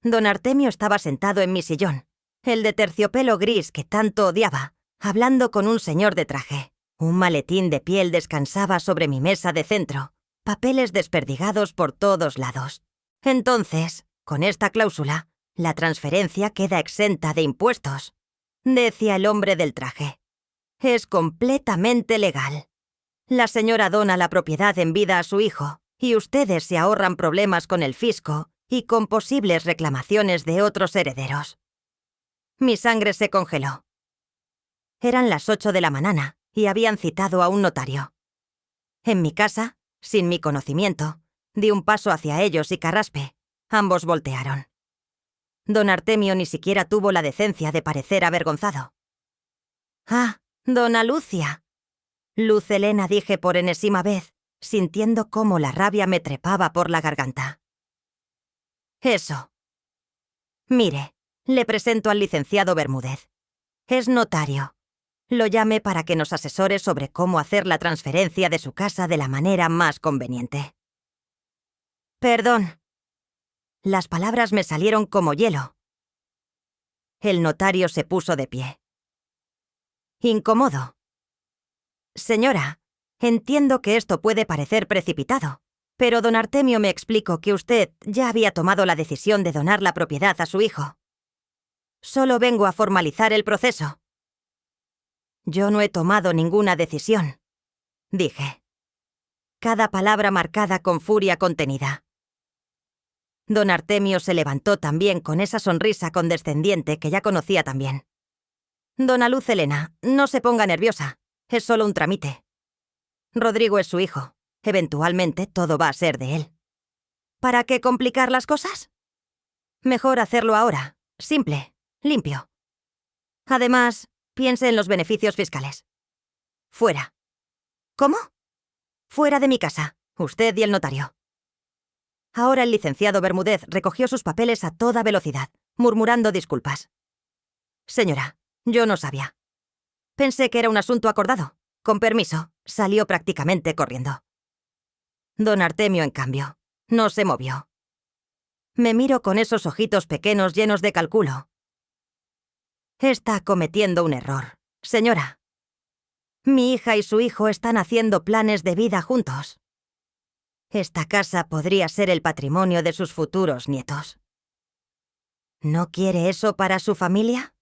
Don Artemio estaba sentado en mi sillón, el de terciopelo gris que tanto odiaba, hablando con un señor de traje. Un maletín de piel descansaba sobre mi mesa de centro, papeles desperdigados por todos lados. Entonces, con esta cláusula, la transferencia queda exenta de impuestos, decía el hombre del traje. Es completamente legal. La señora dona la propiedad en vida a su hijo, y ustedes se ahorran problemas con el fisco y con posibles reclamaciones de otros herederos. Mi sangre se congeló. Eran las 8 de la mañana y habían citado a un notario. En mi casa, sin mi conocimiento, di un paso hacia ellos y carraspé. Ambos voltearon. Don Artemio ni siquiera tuvo la decencia de parecer avergonzado. «Ah, dona Lucia». «Luz Helena», dije por enésima vez, sintiendo cómo la rabia me trepaba por la garganta. «Eso». «Mire, le presento al licenciado Bermúdez. Es notario. Lo llamé para que nos asesore sobre cómo hacer la transferencia de su casa de la manera más conveniente». «Perdón». Las palabras me salieron como hielo. El notario se puso de pie. Incómodo. «Señora, entiendo que esto puede parecer precipitado, pero don Artemio me explicó que usted ya había tomado la decisión de donar la propiedad a su hijo. Solo vengo a formalizar el proceso». «Yo no he tomado ninguna decisión», dije. Cada palabra marcada con furia contenida. Don Artemio se levantó también con esa sonrisa condescendiente que ya conocía también. Dona Luz Helena, no se ponga nerviosa. Es solo un trámite. Rodrigo es su hijo. Eventualmente todo va a ser de él. ¿Para qué complicar las cosas? Mejor hacerlo ahora. Simple. Limpio. Además, piense en los beneficios fiscales. Fuera. ¿Cómo? Fuera de mi casa. Usted y el notario. Ahora el licenciado Bermúdez recogió sus papeles a toda velocidad, murmurando disculpas. Señora, yo no sabía. Pensé que era un asunto acordado. Con permiso, salió prácticamente corriendo. Don Artemio, en cambio, no se movió. Me miro con esos ojitos pequeños llenos de calculo. Está cometiendo un error, señora. Mi hija y su hijo están haciendo planes de vida juntos. Esta casa podría ser el patrimonio de sus futuros nietos. ¿No quiere eso para su familia?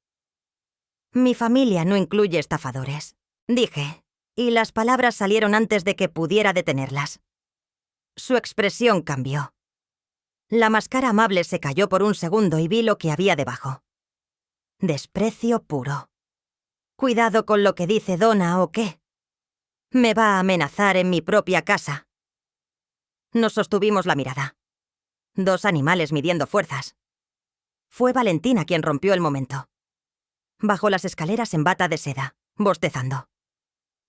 Mi familia no incluye estafadores, dije, y las palabras salieron antes de que pudiera detenerlas. Su expresión cambió. La máscara amable se cayó por un segundo y vi lo que había debajo. Desprecio puro. Cuidado con lo que dice Donna, ¿o qué? Me va a amenazar en mi propia casa. Nos sostuvimos la mirada. Dos animales midiendo fuerzas. Fue Valentina quien rompió el momento. Bajó las escaleras en bata de seda, bostezando.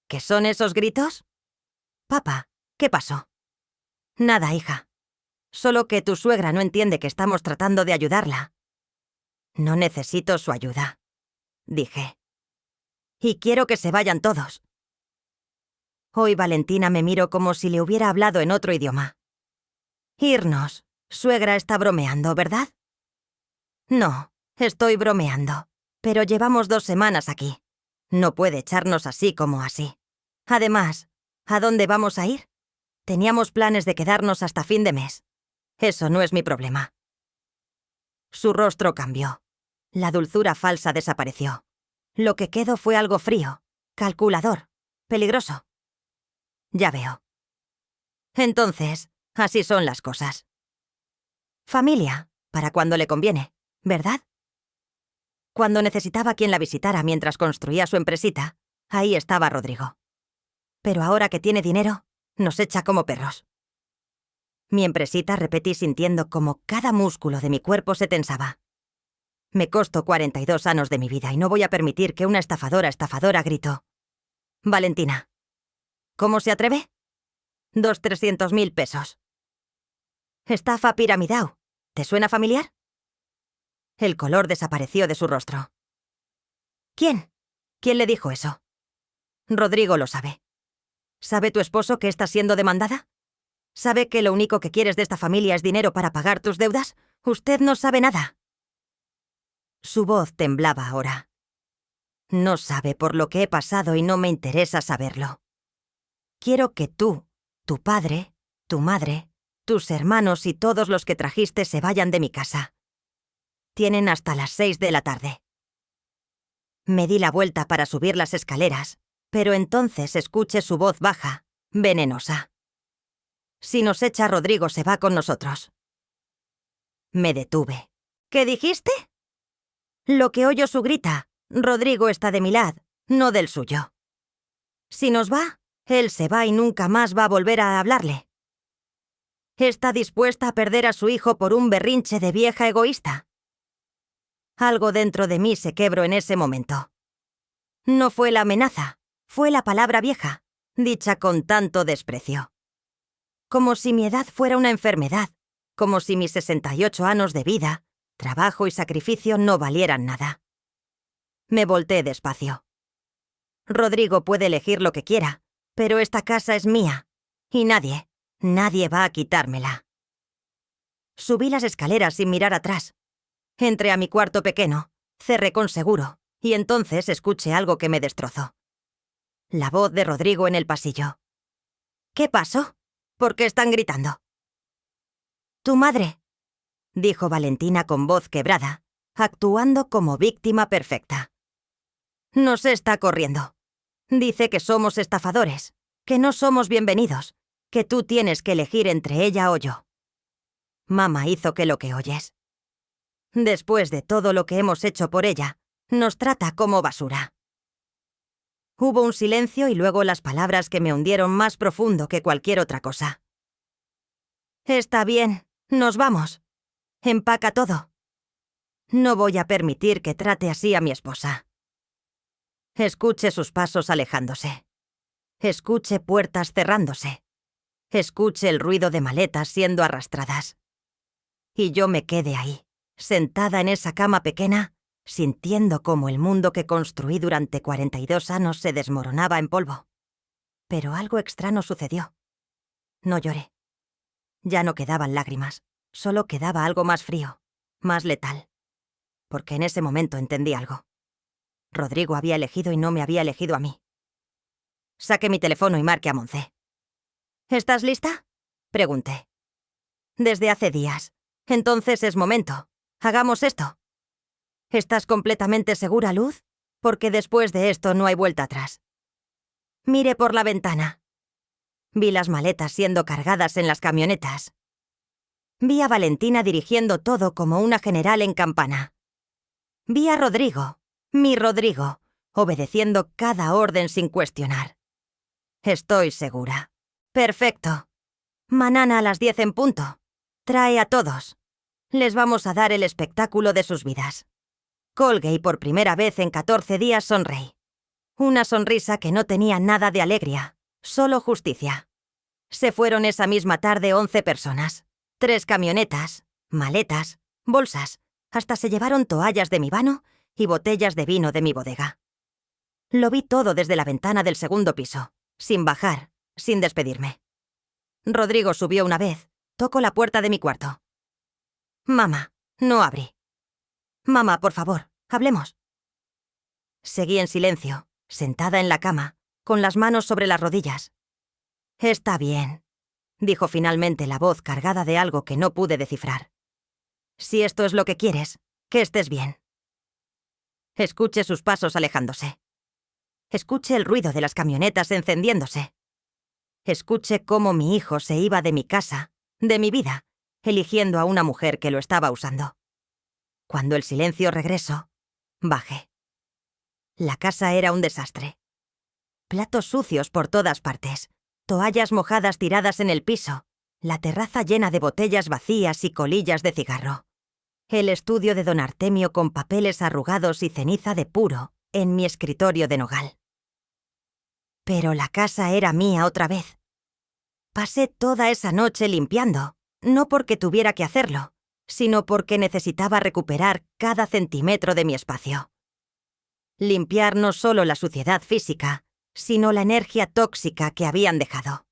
¿Qué son esos gritos? Papá, ¿qué pasó? Nada, hija. Solo que tu suegra no entiende que estamos tratando de ayudarla. No necesito su ayuda, dije. Y quiero que se vayan todos. Hoy Valentina me miró como si le hubiera hablado en otro idioma. Irnos. Suegra está bromeando, ¿verdad? No, estoy bromeando. Pero llevamos 2 semanas aquí. No puede echarnos así como así. Además, ¿a dónde vamos a ir? Teníamos planes de quedarnos hasta fin de mes. Eso no es mi problema. Su rostro cambió. La dulzura falsa desapareció. Lo que quedó fue algo frío, calculador, peligroso. Ya veo. Entonces, así son las cosas. Familia, para cuando le conviene, ¿verdad? Cuando necesitaba quien la visitara mientras construía su empresita, ahí estaba Rodrigo. Pero ahora que tiene dinero, nos echa como perros. Mi empresita, repetí sintiendo como cada músculo de mi cuerpo se tensaba. Me costó 42 años de mi vida y no voy a permitir que una estafadora gritó. Valentina. ¿Cómo se atreve? 300.000 pesos. Estafa piramidao. ¿Te suena familiar? El color desapareció de su rostro. ¿Quién? ¿Quién le dijo eso? Rodrigo lo sabe. ¿Sabe tu esposo que está siendo demandada? ¿Sabe que lo único que quieres de esta familia es dinero para pagar tus deudas? Usted no sabe nada. Su voz temblaba ahora. No sabe por lo que he pasado y no me interesa saberlo. Quiero que tú, tu padre, tu madre, tus hermanos y todos los que trajiste se vayan de mi casa. Tienen hasta las 6 de la tarde. Me di la vuelta para subir las escaleras, pero entonces escuché su voz baja, venenosa. Si nos echa Rodrigo se va con nosotros. Me detuve. ¿Qué dijiste? Lo que oyó su grita. Rodrigo está de mi lado, no del suyo. Si nos va, él se va y nunca más va a volver a hablarle. ¿Está dispuesta a perder a su hijo por un berrinche de vieja egoísta? Algo dentro de mí se quebró en ese momento. No fue la amenaza, fue la palabra vieja, dicha con tanto desprecio. Como si mi edad fuera una enfermedad, como si mis 68 años de vida, trabajo y sacrificio no valieran nada. Me volteé despacio. Rodrigo puede elegir lo que quiera, pero esta casa es mía, y nadie va a quitármela. Subí las escaleras sin mirar atrás. Entré a mi cuarto pequeño, cerré con seguro, y entonces escuché algo que me destrozó. La voz de Rodrigo en el pasillo. ¿Qué pasó? ¿Por qué están gritando? Tu madre, dijo Valentina con voz quebrada, actuando como víctima perfecta. Nos está corriendo. Dice que somos estafadores, que no somos bienvenidos, que tú tienes que elegir entre ella o yo. Mamá hizo que lo que oyes. Después de todo lo que hemos hecho por ella, nos trata como basura. Hubo un silencio y luego las palabras que me hundieron más profundo que cualquier otra cosa. Está bien, nos vamos. Empaca todo. No voy a permitir que trate así a mi esposa. Escuche sus pasos alejándose. Escuche puertas cerrándose. Escuche el ruido de maletas siendo arrastradas. Y yo me quedé ahí, sentada en esa cama pequeña, sintiendo cómo el mundo que construí durante 42 años se desmoronaba en polvo. Pero algo extraño sucedió. No lloré. Ya no quedaban lágrimas, solo quedaba algo más frío, más letal. Porque en ese momento entendí algo. Rodrigo había elegido y no me había elegido a mí. Saqué mi teléfono y marqué a Montse. ¿Estás lista?, pregunté. Desde hace días. Entonces es momento. Hagamos esto. ¿Estás completamente segura, Luz? Porque después de esto no hay vuelta atrás. Miré por la ventana. Vi las maletas siendo cargadas en las camionetas. Vi a Valentina dirigiendo todo como una general en campana. Vi a Rodrigo, mi Rodrigo, obedeciendo cada orden sin cuestionar. Estoy segura. Perfecto. Mañana a las 10 en punto. Trae a todos. Les vamos a dar el espectáculo de sus vidas. Colgué y por primera vez en 14 días sonreí. Una sonrisa que no tenía nada de alegría, solo justicia. Se fueron esa misma tarde 11 personas. 3 camionetas, maletas, bolsas. Hasta se llevaron toallas de mi vano y botellas de vino de mi bodega. Lo vi todo desde la ventana del segundo piso, sin bajar, sin despedirme. Rodrigo subió una vez, tocó la puerta de mi cuarto. Mamá, no abrí. Mamá, por favor, hablemos. Seguí en silencio, sentada en la cama, con las manos sobre las rodillas. Está bien, dijo finalmente la voz cargada de algo que no pude descifrar. Si esto es lo que quieres, que estés bien. Escuche sus pasos alejándose. Escuche el ruido de las camionetas encendiéndose. Escuche cómo mi hijo se iba de mi casa, de mi vida, eligiendo a una mujer que lo estaba usando. Cuando el silencio regresó, bajé. La casa era un desastre. Platos sucios por todas partes, toallas mojadas tiradas en el piso, la terraza llena de botellas vacías y colillas de cigarro. El estudio de don Artemio con papeles arrugados y ceniza de puro en mi escritorio de nogal. Pero la casa era mía otra vez. Pasé toda esa noche limpiando, no porque tuviera que hacerlo, sino porque necesitaba recuperar cada centímetro de mi espacio. Limpiar no solo la suciedad física, sino la energía tóxica que habían dejado.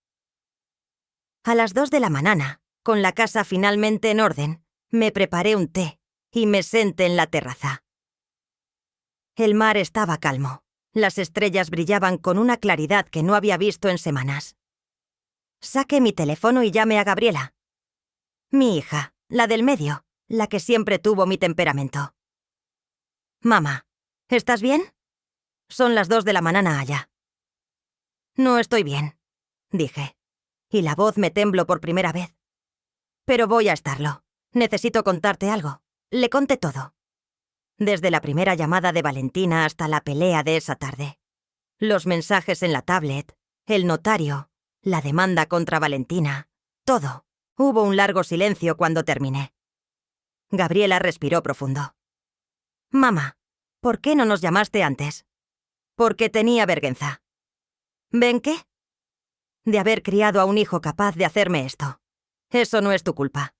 A las 2 de la mañana, con la casa finalmente en orden, me preparé un té y me senté en la terraza. El mar estaba calmo. Las estrellas brillaban con una claridad que no había visto en semanas. Saqué mi teléfono y llamé a Gabriela. Mi hija, la del medio, la que siempre tuvo mi temperamento. Mamá, ¿estás bien? Son las 2 de la mañana allá. No estoy bien, dije, y la voz me tembló por primera vez. Pero voy a estarlo. Necesito contarte algo. Le conté todo. Desde la primera llamada de Valentina hasta la pelea de esa tarde. Los mensajes en la tablet, el notario, la demanda contra Valentina, todo. Hubo un largo silencio cuando terminé. Gabriela respiró profundo. Mamá, ¿por qué no nos llamaste antes? Porque tenía vergüenza. ¿Ven qué? De haber criado a un hijo capaz de hacerme esto. Eso no es tu culpa.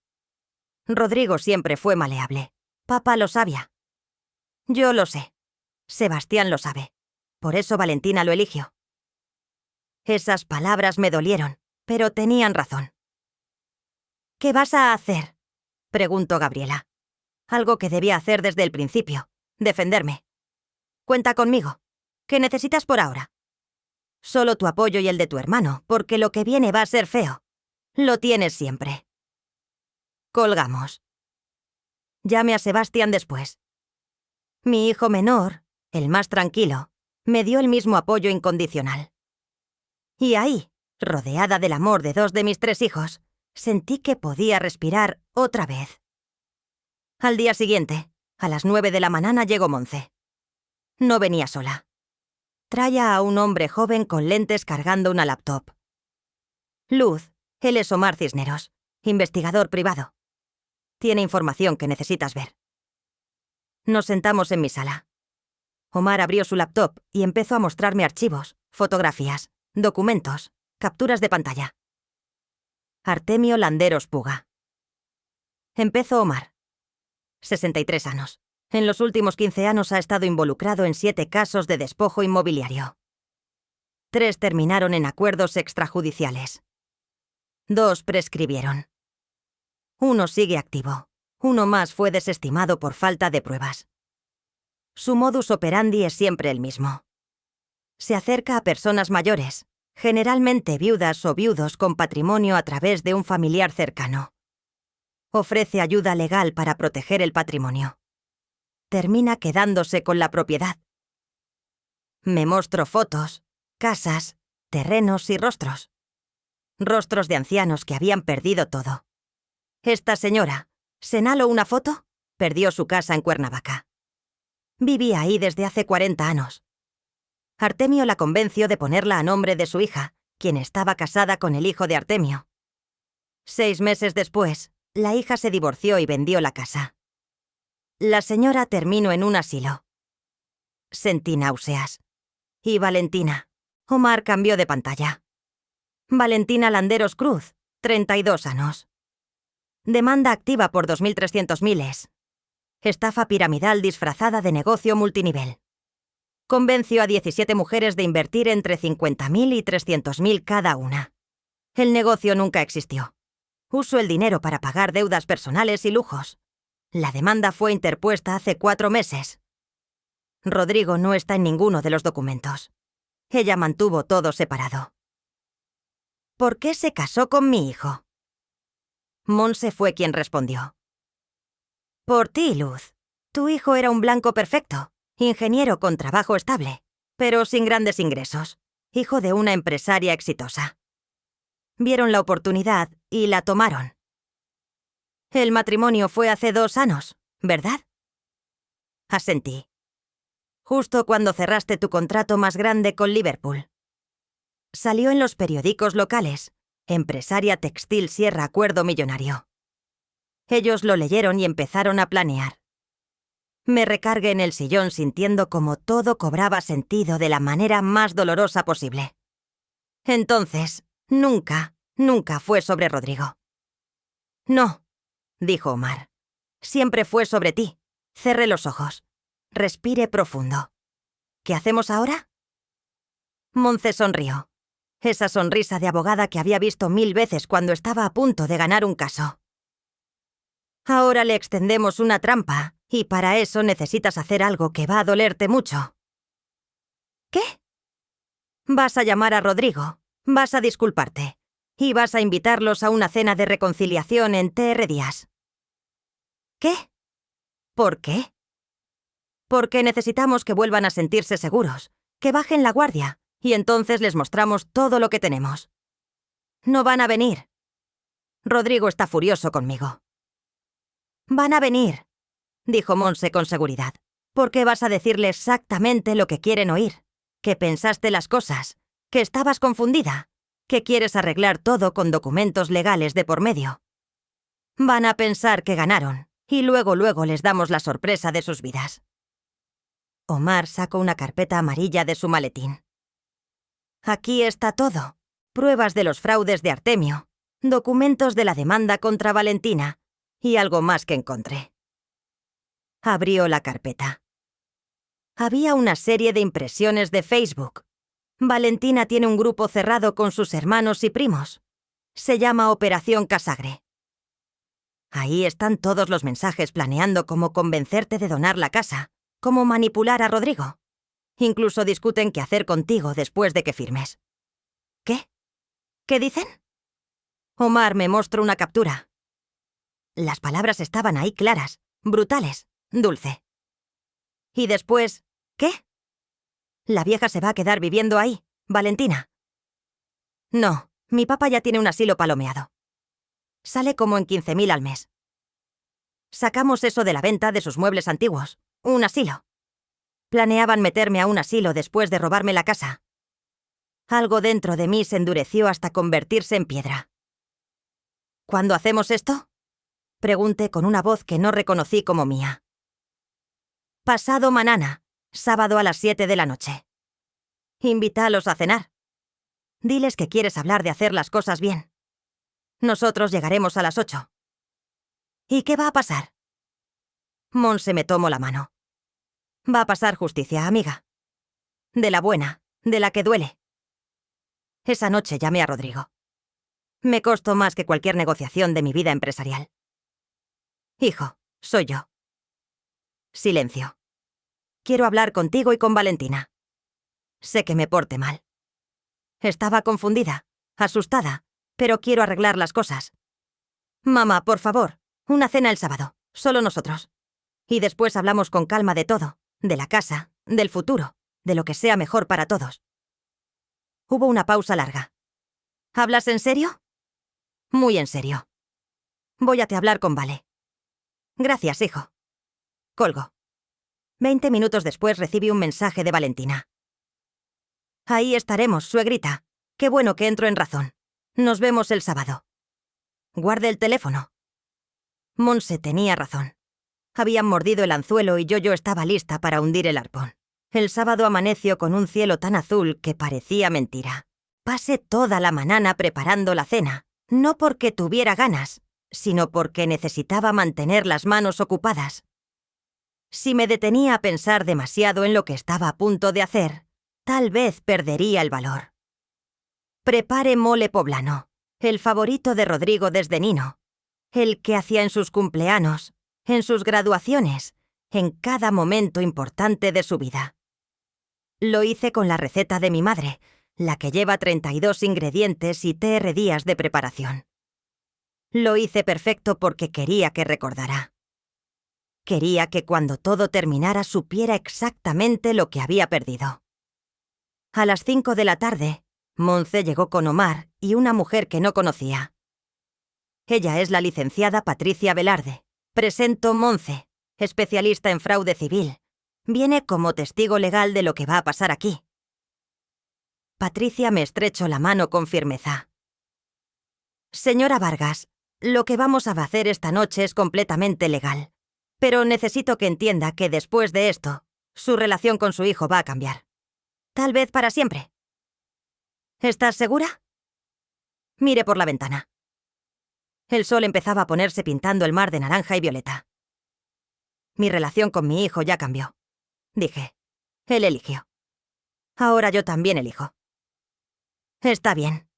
Rodrigo siempre fue maleable. Papá lo sabía. Yo lo sé. Sebastián lo sabe. Por eso Valentina lo eligió. Esas palabras me dolieron, pero tenían razón. ¿Qué vas a hacer?, preguntó Gabriela. Algo que debía hacer desde el principio. Defenderme. Cuenta conmigo. ¿Qué necesitas por ahora? Solo tu apoyo y el de tu hermano, porque lo que viene va a ser feo. Lo tienes siempre. Colgamos. Llame a Sebastián después. Mi hijo menor, el más tranquilo, me dio el mismo apoyo incondicional. Y ahí, rodeada del amor de 2 de mis 3 hijos, Sentí que podía respirar otra vez. Al día siguiente, a las 9 de la mañana, llegó Monse. No venía sola. Traía a un hombre joven con lentes cargando una laptop. Luz, él es Omar Cisneros, investigador privado. Tiene información que necesitas ver. Nos sentamos en mi sala. Omar abrió su laptop y empezó a mostrarme archivos, fotografías, documentos, capturas de pantalla. Artemio Landeros Puga. Empezó Omar. 63 años. En los últimos 15 años ha estado involucrado en 7 casos de despojo inmobiliario. 3 terminaron en acuerdos extrajudiciales. 2 prescribieron. 1 sigue activo. 1 más fue desestimado por falta de pruebas. Su modus operandi es siempre el mismo. Se acerca a personas mayores, generalmente viudas o viudos con patrimonio a través de un familiar cercano. Ofrece ayuda legal para proteger el patrimonio. Termina quedándose con la propiedad. Me mostró fotos, casas, terrenos y rostros. Rostros de ancianos que habían perdido todo. Esta señora, ¿señalo una foto? Perdió su casa en Cuernavaca. Vivía ahí desde hace 40 años. Artemio la convenció de ponerla a nombre de su hija, quien estaba casada con el hijo de Artemio. 6 meses después, la hija se divorció y vendió la casa. La señora terminó en un asilo. Sentí náuseas. Y Valentina. Omar cambió de pantalla. Valentina Landeros Cruz, 32 años. Demanda activa por 2.300 miles. Estafa piramidal disfrazada de negocio multinivel. Convenció a 17 mujeres de invertir entre 50.000 y 300.000 cada una. El negocio nunca existió. Usó el dinero para pagar deudas personales y lujos. La demanda fue interpuesta hace 4 meses. Rodrigo no está en ninguno de los documentos. Ella mantuvo todo separado. ¿Por qué se casó con mi hijo? Monse fue quien respondió. Por ti, Luz. Tu hijo era un blanco perfecto, ingeniero con trabajo estable, pero sin grandes ingresos, hijo de una empresaria exitosa. Vieron la oportunidad y la tomaron. El matrimonio fue hace 2 años, ¿verdad? Asentí. Justo cuando cerraste tu contrato más grande con Liverpool. Salió en los periódicos locales. Empresaria textil cierra acuerdo millonario. Ellos lo leyeron y empezaron a planear. Me recargué en el sillón sintiendo como todo cobraba sentido de la manera más dolorosa posible. Entonces, nunca fue sobre Rodrigo. No, dijo Omar. Siempre fue sobre ti. Cerré los ojos. Respire profundo. ¿Qué hacemos ahora? Monse sonrió. Esa sonrisa de abogada que había visto 1000 veces cuando estaba a punto de ganar un caso. Ahora le extendemos una trampa, y para eso necesitas hacer algo que va a dolerte mucho. ¿Qué? Vas a llamar a Rodrigo, vas a disculparte, y vas a invitarlos a una cena de reconciliación en TR Díaz. ¿Qué? ¿Por qué? Porque necesitamos que vuelvan a sentirse seguros, que bajen la guardia, y entonces les mostramos todo lo que tenemos. No van a venir. Rodrigo está furioso conmigo. Van a venir, dijo Monse con seguridad, porque vas a decirle exactamente lo que quieren oír, que pensaste las cosas, que estabas confundida, que quieres arreglar todo con documentos legales de por medio. Van a pensar que ganaron, y luego les damos la sorpresa de sus vidas. Omar sacó una carpeta amarilla de su maletín. Aquí está todo. Pruebas de los fraudes de Artemio, documentos de la demanda contra Valentina y algo más que encontré. Abrió la carpeta. Había una serie de impresiones de Facebook. Valentina tiene un grupo cerrado con sus hermanos y primos. Se llama Operación Casagre. Ahí están todos los mensajes planeando cómo convencerte de donar la casa, cómo manipular a Rodrigo. Incluso discuten qué hacer contigo después de que firmes. ¿Qué? ¿Qué dicen? Omar me mostró una captura. Las palabras estaban ahí claras, brutales, dulce. Y después, ¿qué? La vieja se va a quedar viviendo ahí, Valentina. No, mi papá ya tiene un asilo palomeado. Sale como en 15.000 al mes. Sacamos eso de la venta de sus muebles antiguos. Un asilo. Planeaban meterme a un asilo después de robarme la casa. Algo dentro de mí se endureció hasta convertirse en piedra. ¿Cuándo hacemos esto? Pregunté con una voz que no reconocí como mía. Pasado mañana, sábado a las 7 de la noche. Invítalos a cenar. Diles que quieres hablar de hacer las cosas bien. Nosotros llegaremos a las 8. ¿Y qué va a pasar? Monse me tomó la mano. Va a pasar justicia, amiga. De la buena, de la que duele. Esa noche llamé a Rodrigo. Me costó más que cualquier negociación de mi vida empresarial. Hijo, soy yo. Silencio. Quiero hablar contigo y con Valentina. Sé que me porte mal. Estaba confundida, asustada, pero quiero arreglar las cosas. Mamá, por favor, una cena el sábado, solo nosotros. Y después hablamos con calma de todo, de la casa, del futuro, de lo que sea mejor para todos. Hubo una pausa larga. ¿Hablas en serio? Muy en serio. Voy a te hablar con Vale. Gracias, hijo. Colgo. 20 minutos después recibí un mensaje de Valentina. Ahí estaremos, suegrita. Qué bueno que entro en razón. Nos vemos el sábado. Guarde el teléfono. Monse tenía razón. Habían mordido el anzuelo y yo estaba lista para hundir el arpón. El sábado amaneció con un cielo tan azul que parecía mentira. Pasé toda la mañana preparando la cena, no porque tuviera ganas, sino porque necesitaba mantener las manos ocupadas. Si me detenía a pensar demasiado en lo que estaba a punto de hacer, tal vez perdería el valor. Prepare mole poblano, el favorito de Rodrigo desde niño, el que hacía en sus cumpleaños, en sus graduaciones, en cada momento importante de su vida. Lo hice con la receta de mi madre, la que lleva 32 ingredientes y 3 días de preparación. Lo hice perfecto porque quería que recordara. Quería que cuando todo terminara supiera exactamente lo que había perdido. A las 5 de la tarde, Monse llegó con Omar y una mujer que no conocía. Ella es la licenciada Patricia Velarde. Presento Monse, especialista en fraude civil. Viene como testigo legal de lo que va a pasar aquí. Patricia me estrechó la mano con firmeza. Señora Vargas, lo que vamos a hacer esta noche es completamente legal. Pero necesito que entienda que después de esto, su relación con su hijo va a cambiar. Tal vez para siempre. ¿Estás segura? Mire por la ventana. El sol empezaba a ponerse pintando el mar de naranja y violeta. Mi relación con mi hijo ya cambió. Dije, él eligió. Ahora yo también elijo. Está bien.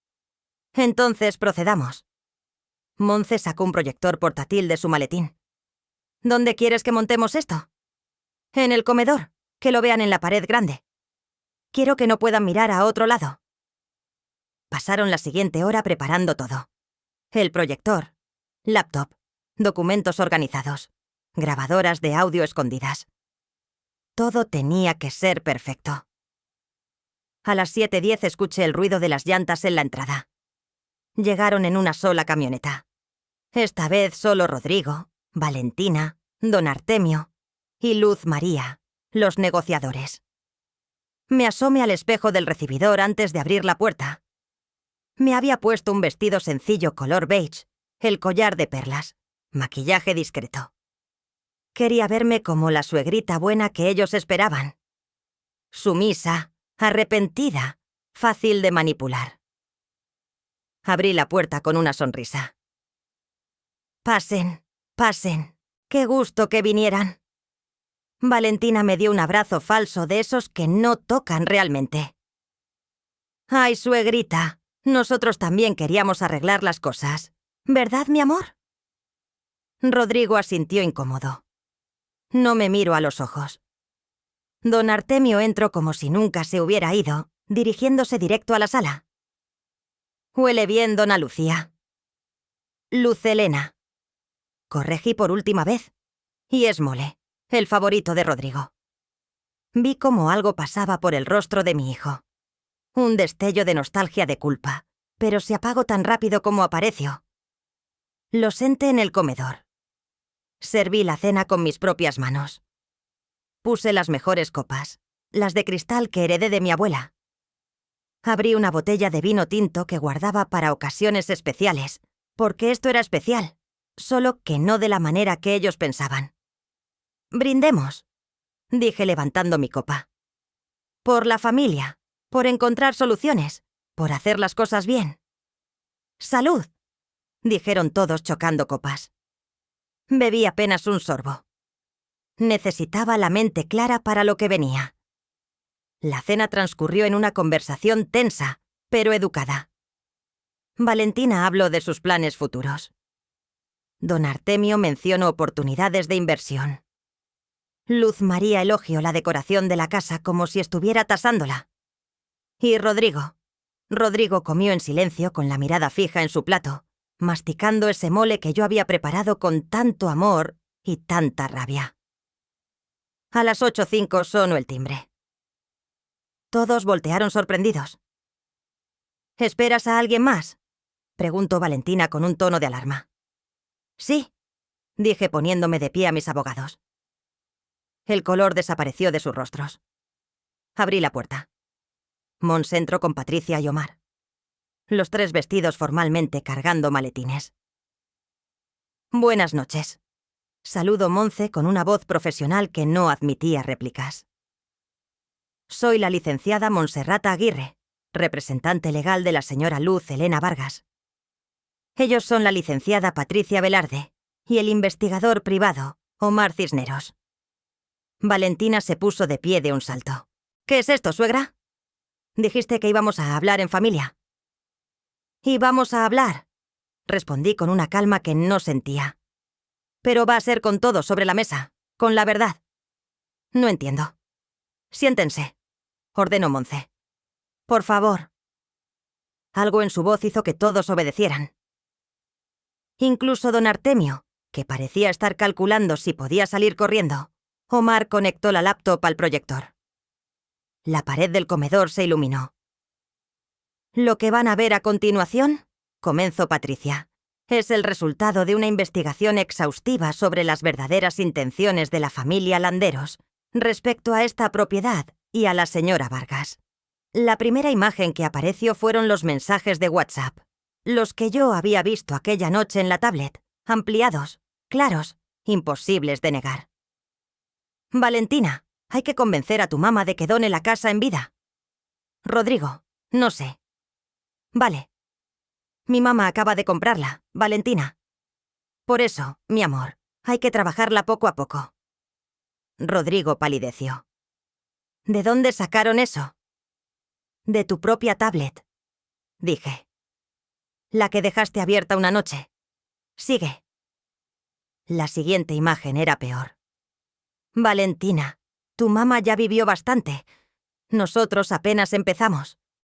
Entonces procedamos. Monse sacó un proyector portátil de su maletín. ¿Dónde quieres que montemos esto? En el comedor, que lo vean en la pared grande. Quiero que no puedan mirar a otro lado. Pasaron la siguiente hora preparando todo. El proyector, laptop, documentos organizados, grabadoras de audio escondidas. Todo tenía que ser perfecto. A las 7:10 escuché el ruido de las llantas en la entrada. Llegaron en una sola camioneta. Esta vez solo Rodrigo, Valentina, don Artemio y Luz María, los negociadores. Me asomé al espejo del recibidor antes de abrir la puerta. Me había puesto un vestido sencillo color beige, el collar de perlas, maquillaje discreto. Quería verme como la suegrita buena que ellos esperaban. Sumisa, arrepentida, fácil de manipular. Abrí la puerta con una sonrisa. Pasen, pasen. Qué gusto que vinieran. Valentina me dio un abrazo falso de esos que no tocan realmente. Ay, suegrita, nosotros también queríamos arreglar las cosas. ¿Verdad, mi amor? Rodrigo asintió incómodo. No me miro a los ojos. Don Artemio entró como si nunca se hubiera ido, dirigiéndose directo a la sala. Huele bien, dona Lucía. Lucelena. Corregí por última vez. Y es mole, el favorito de Rodrigo. Vi cómo algo pasaba por el rostro de mi hijo. Un destello de nostalgia de culpa, pero se apagó tan rápido como apareció. Lo senté en el comedor. Serví la cena con mis propias manos. Puse las mejores copas, las de cristal que heredé de mi abuela. Abrí una botella de vino tinto que guardaba para ocasiones especiales, porque esto era especial, solo que no de la manera que ellos pensaban. «Brindemos», dije levantando mi copa. «Por la familia, por encontrar soluciones, por hacer las cosas bien». «¡Salud!», dijeron todos chocando copas. Bebí apenas un sorbo. Necesitaba la mente clara para lo que venía. La cena transcurrió en una conversación tensa, pero educada. Valentina habló de sus planes futuros. Don Artemio mencionó oportunidades de inversión. Luz María elogió la decoración de la casa como si estuviera tasándola. Y Rodrigo comió en silencio con la mirada fija en su plato, masticando ese mole que yo había preparado con tanto amor y tanta rabia. A las 8:05 sonó el timbre. Todos voltearon sorprendidos. «¿Esperas a alguien más?», preguntó Valentina con un tono de alarma. «Sí», dije poniéndome de pie a mis abogados. El color desapareció de sus rostros. Abrí la puerta. Mons entró con Patricia y Omar. Los tres vestidos formalmente cargando maletines. «Buenas noches», saludó Monse con una voz profesional que no admitía réplicas. «Soy la licenciada Monserrata Aguirre, representante legal de la señora Luz Helena Vargas. Ellos son la licenciada Patricia Velarde y el investigador privado, Omar Cisneros». Valentina se puso de pie de un salto. «¿Qué es esto, suegra? Dijiste que íbamos a hablar en familia». «Íbamos a hablar», respondí con una calma que no sentía. «Pero va a ser con todo sobre la mesa, con la verdad». «No entiendo». «Siéntense», ordenó Monse. «Por favor». Algo en su voz hizo que todos obedecieran. Incluso don Artemio, que parecía estar calculando si podía salir corriendo. Omar conectó la laptop al proyector. La pared del comedor se iluminó. «Lo que van a ver a continuación», comenzó Patricia, «es el resultado de una investigación exhaustiva sobre las verdaderas intenciones de la familia Landeros respecto a esta propiedad y a la señora Vargas. La primera imagen que apareció fueron los mensajes de WhatsApp, los que yo había visto aquella noche en la tablet, ampliados, claros, imposibles de negar. Valentina, hay que convencer a tu mamá de que done la casa en vida. Rodrigo, no sé. Vale. Mi mamá acaba de comprarla, Valentina. Por eso, mi amor, hay que trabajarla poco a poco». Rodrigo palideció. «¿De dónde sacaron eso?» «De tu propia tablet», dije. «La que dejaste abierta una noche. Sigue». La siguiente imagen era peor. «Valentina, tu mamá ya vivió bastante. Nosotros apenas empezamos.